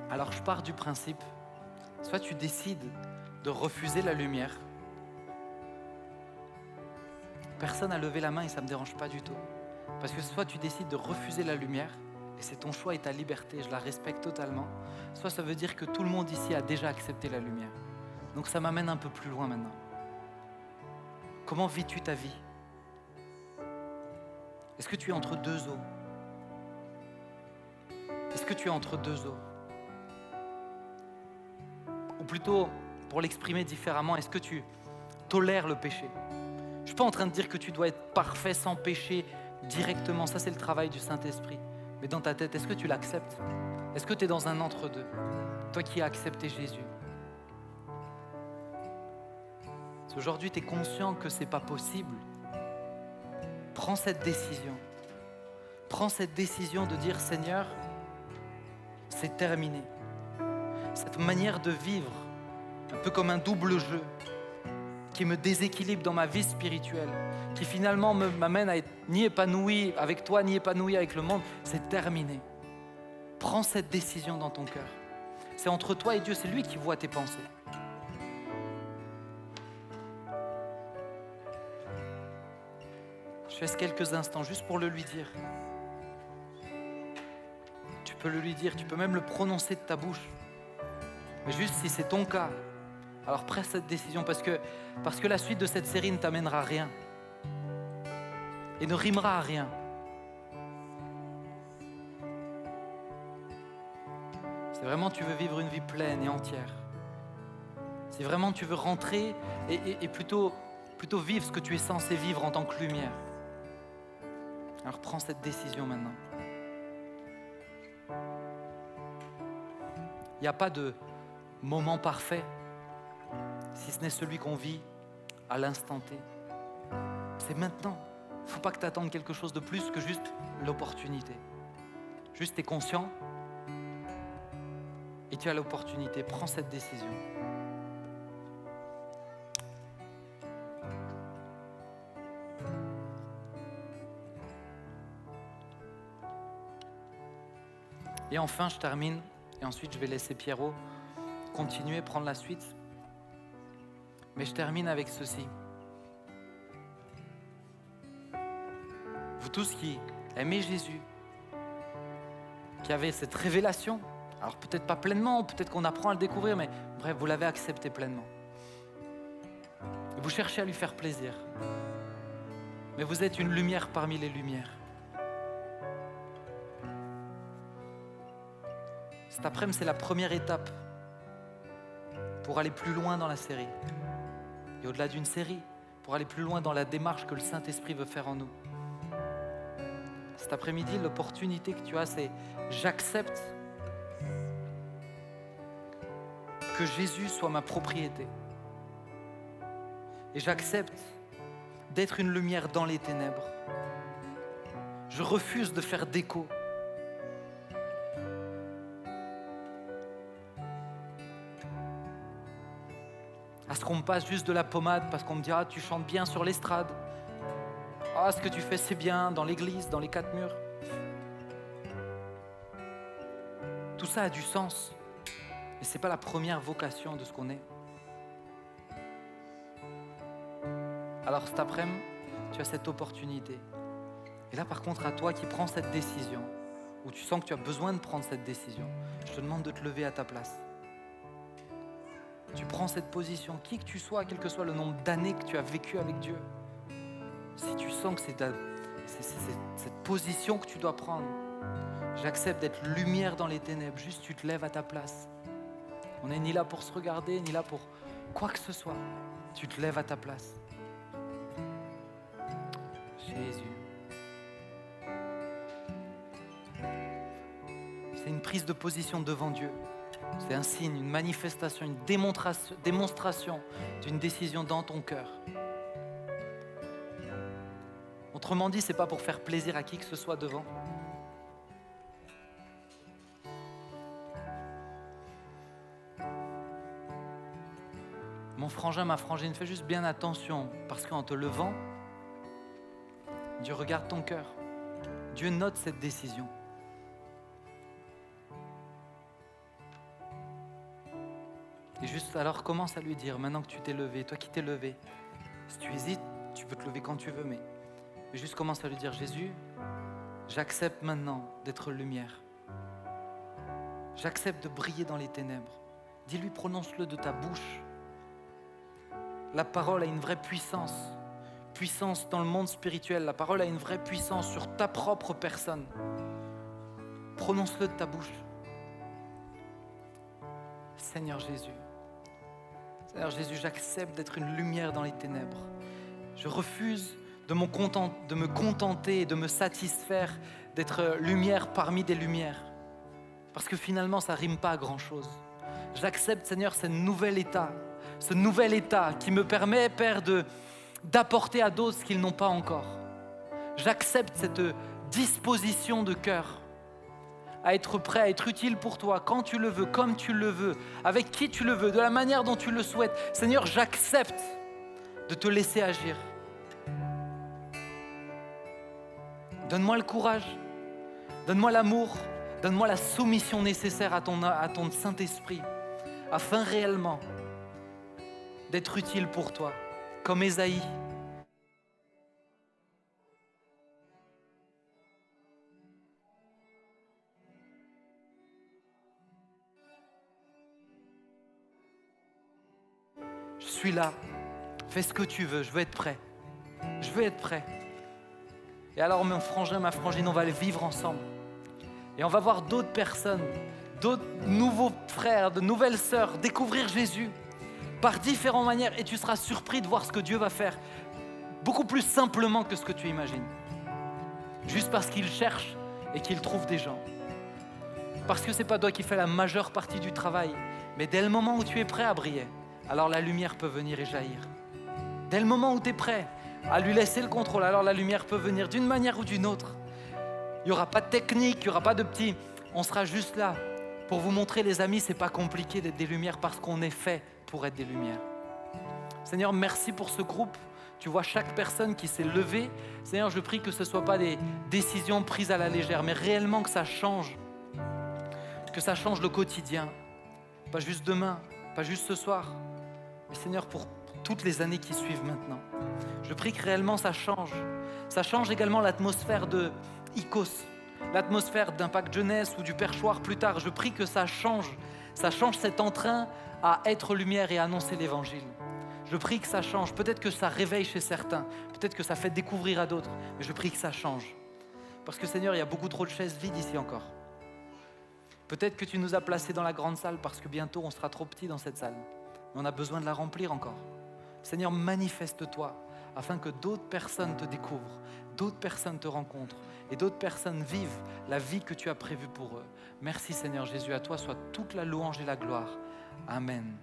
Alors je pars du principe, soit tu décides de refuser la lumière. Personne n'a levé la main et ça ne me dérange pas du tout. Parce que soit tu décides de refuser la lumière Et c'est ton choix et ta liberté, je la respecte totalement. Soit ça veut dire que tout le monde ici a déjà accepté la lumière. Donc ça m'amène un peu plus loin maintenant. Comment vis-tu ta vie? Est-ce que tu es entre deux eaux? Est-ce que tu es entre deux eaux? Ou plutôt, pour l'exprimer différemment, est-ce que tu tolères le péché? Je ne suis pas en train de dire que tu dois être parfait sans péché directement. Ça, c'est le travail du Saint-Esprit. Mais dans ta tête, est-ce que tu l'acceptes? Est-ce que tu es dans un entre-deux? Toi qui as accepté Jésus. Si aujourd'hui tu es conscient que ce n'est pas possible, prends cette décision. Prends cette décision de dire, Seigneur, c'est terminé. Cette manière de vivre, un peu comme un double jeu, qui me déséquilibre dans ma vie spirituelle, qui finalement m'amène à être ni épanoui avec toi, ni épanoui avec le monde, c'est terminé. Prends cette décision dans ton cœur. C'est entre toi et Dieu, c'est lui qui voit tes pensées. Je laisse quelques instants juste pour le lui dire. Tu peux le lui dire, tu peux même le prononcer de ta bouche. Mais juste si c'est ton cas, alors prends cette décision parce que la suite de cette série ne t'amènera à rien et ne rimera à rien. Si vraiment tu veux vivre une vie pleine et entière, si vraiment tu veux rentrer et plutôt vivre ce que tu es censé vivre en tant que lumière, alors prends cette décision maintenant. Il n'y a pas de moment parfait, si ce n'est celui qu'on vit à l'instant T. C'est maintenant. Il ne faut pas que tu attendes quelque chose de plus que juste l'opportunité. Juste tu es conscient et tu as l'opportunité. Prends cette décision. Et enfin, je termine, et ensuite je vais laisser Pierrot continuer, prendre la suite. Mais je termine avec ceci. Vous tous qui aimez Jésus, qui avez cette révélation, alors peut-être pas pleinement, peut-être qu'on apprend à le découvrir, mais bref, vous l'avez accepté pleinement. Et vous cherchez à lui faire plaisir. Mais vous êtes une lumière parmi les lumières. Cet après-midi, c'est la première étape pour aller plus loin dans la série. Et au-delà d'une série, pour aller plus loin dans la démarche que le Saint-Esprit veut faire en nous. Cet après-midi, l'opportunité que tu as, c'est j'accepte que Jésus soit ma propriété. Et j'accepte d'être une lumière dans les ténèbres. Je refuse de faire d'écho. À ce qu'on me passe juste de la pommade parce qu'on me dit « Ah, tu chantes bien sur l'estrade. Ah, ce que tu fais, c'est bien dans l'église, dans les quatre murs. » Tout ça a du sens. Mais ce n'est pas la première vocation de ce qu'on est. Alors cet après-midi, tu as cette opportunité. Et là, par contre, à toi qui prends cette décision, ou tu sens que tu as besoin de prendre cette décision, je te demande de te lever à ta place. Tu prends cette position, qui que tu sois, quel que soit le nombre d'années que tu as vécu avec Dieu. Si tu sens que c'est cette position que tu dois prendre, j'accepte d'être lumière dans les ténèbres, juste tu te lèves à ta place. On n'est ni là pour se regarder, ni là pour quoi que ce soit. Tu te lèves à ta place. Jésus. C'est une prise de position devant Dieu. C'est un signe, une manifestation, une démonstration d'une décision dans ton cœur. Autrement dit, ce n'est pas pour faire plaisir à qui que ce soit devant. Mon frangin, ma frangine, fais juste bien attention, parce qu'en te levant, Dieu regarde ton cœur. Dieu note cette décision. Et juste alors commence à lui dire, maintenant que tu t'es levé, toi qui t'es levé, si tu hésites, tu peux te lever quand tu veux, mais juste commence à lui dire, Jésus, J'accepte maintenant d'être lumière. J'accepte de briller dans les ténèbres. Dis-lui, prononce-le de ta bouche. La parole a une vraie puissance. Puissance dans le monde spirituel. La parole a une vraie puissance sur ta propre personne. Prononce-le de ta bouche. Seigneur Jésus, j'accepte d'être une lumière dans les ténèbres. Je refuse de me contenter et de me satisfaire d'être lumière parmi des lumières. Parce que finalement, ça ne rime pas à grand-chose. J'accepte, Seigneur, ce nouvel état qui me permet, Père, d'apporter à d'autres ce qu'ils n'ont pas encore. J'accepte cette disposition de cœur à être prêt, à être utile pour toi, quand tu le veux, comme tu le veux, avec qui tu le veux, de la manière dont tu le souhaites. Seigneur, j'accepte de te laisser agir. Donne-moi le courage, donne-moi l'amour, donne-moi la soumission nécessaire à ton Saint-Esprit, afin réellement d'être utile pour toi, comme Ésaïe. Je suis là, fais ce que tu veux, je veux être prêt. Je veux être prêt. Et alors mon frangin, ma frangine, on va le vivre ensemble. Et on va voir d'autres personnes, d'autres nouveaux frères, de nouvelles sœurs découvrir Jésus par différentes manières. Et tu seras surpris de voir ce que Dieu va faire beaucoup plus simplement que ce que tu imagines. Juste parce qu'il cherche et qu'il trouve des gens. Parce que ce n'est pas toi qui fais la majeure partie du travail, mais dès le moment où tu es prêt à briller, alors la lumière peut venir et jaillir. Dès le moment où tu es prêt à lui laisser le contrôle, alors la lumière peut venir d'une manière ou d'une autre. Il n'y aura pas de technique, il n'y aura pas de petits... On sera juste là pour vous montrer, les amis, ce n'est pas compliqué d'être des lumières parce qu'on est fait pour être des lumières. Seigneur, merci pour ce groupe. Tu vois chaque personne qui s'est levée. Seigneur, je prie que ce ne soit pas des décisions prises à la légère, mais réellement que ça change le quotidien. Pas juste demain, pas juste ce soir, mais Seigneur, pour toutes les années qui suivent maintenant. Je prie que réellement ça change. Ça change également l'atmosphère de Icos, l'atmosphère d'Impact Jeunesse ou du Perchoir plus tard. Je prie que ça change cet entrain à être lumière et à annoncer l'évangile. Je prie que ça change. Peut-être que ça réveille chez certains, peut-être que ça fait découvrir à d'autres, mais je prie que ça change. Parce que Seigneur, il y a beaucoup trop de chaises vides ici encore. Peut-être que tu nous as placés dans la grande salle parce que bientôt on sera trop petits dans cette salle. Mais on a besoin de la remplir encore. Seigneur, manifeste-toi afin que d'autres personnes te découvrent, d'autres personnes te rencontrent et d'autres personnes vivent la vie que tu as prévue pour eux. Merci Seigneur Jésus, à toi soit toute la louange et la gloire. Amen.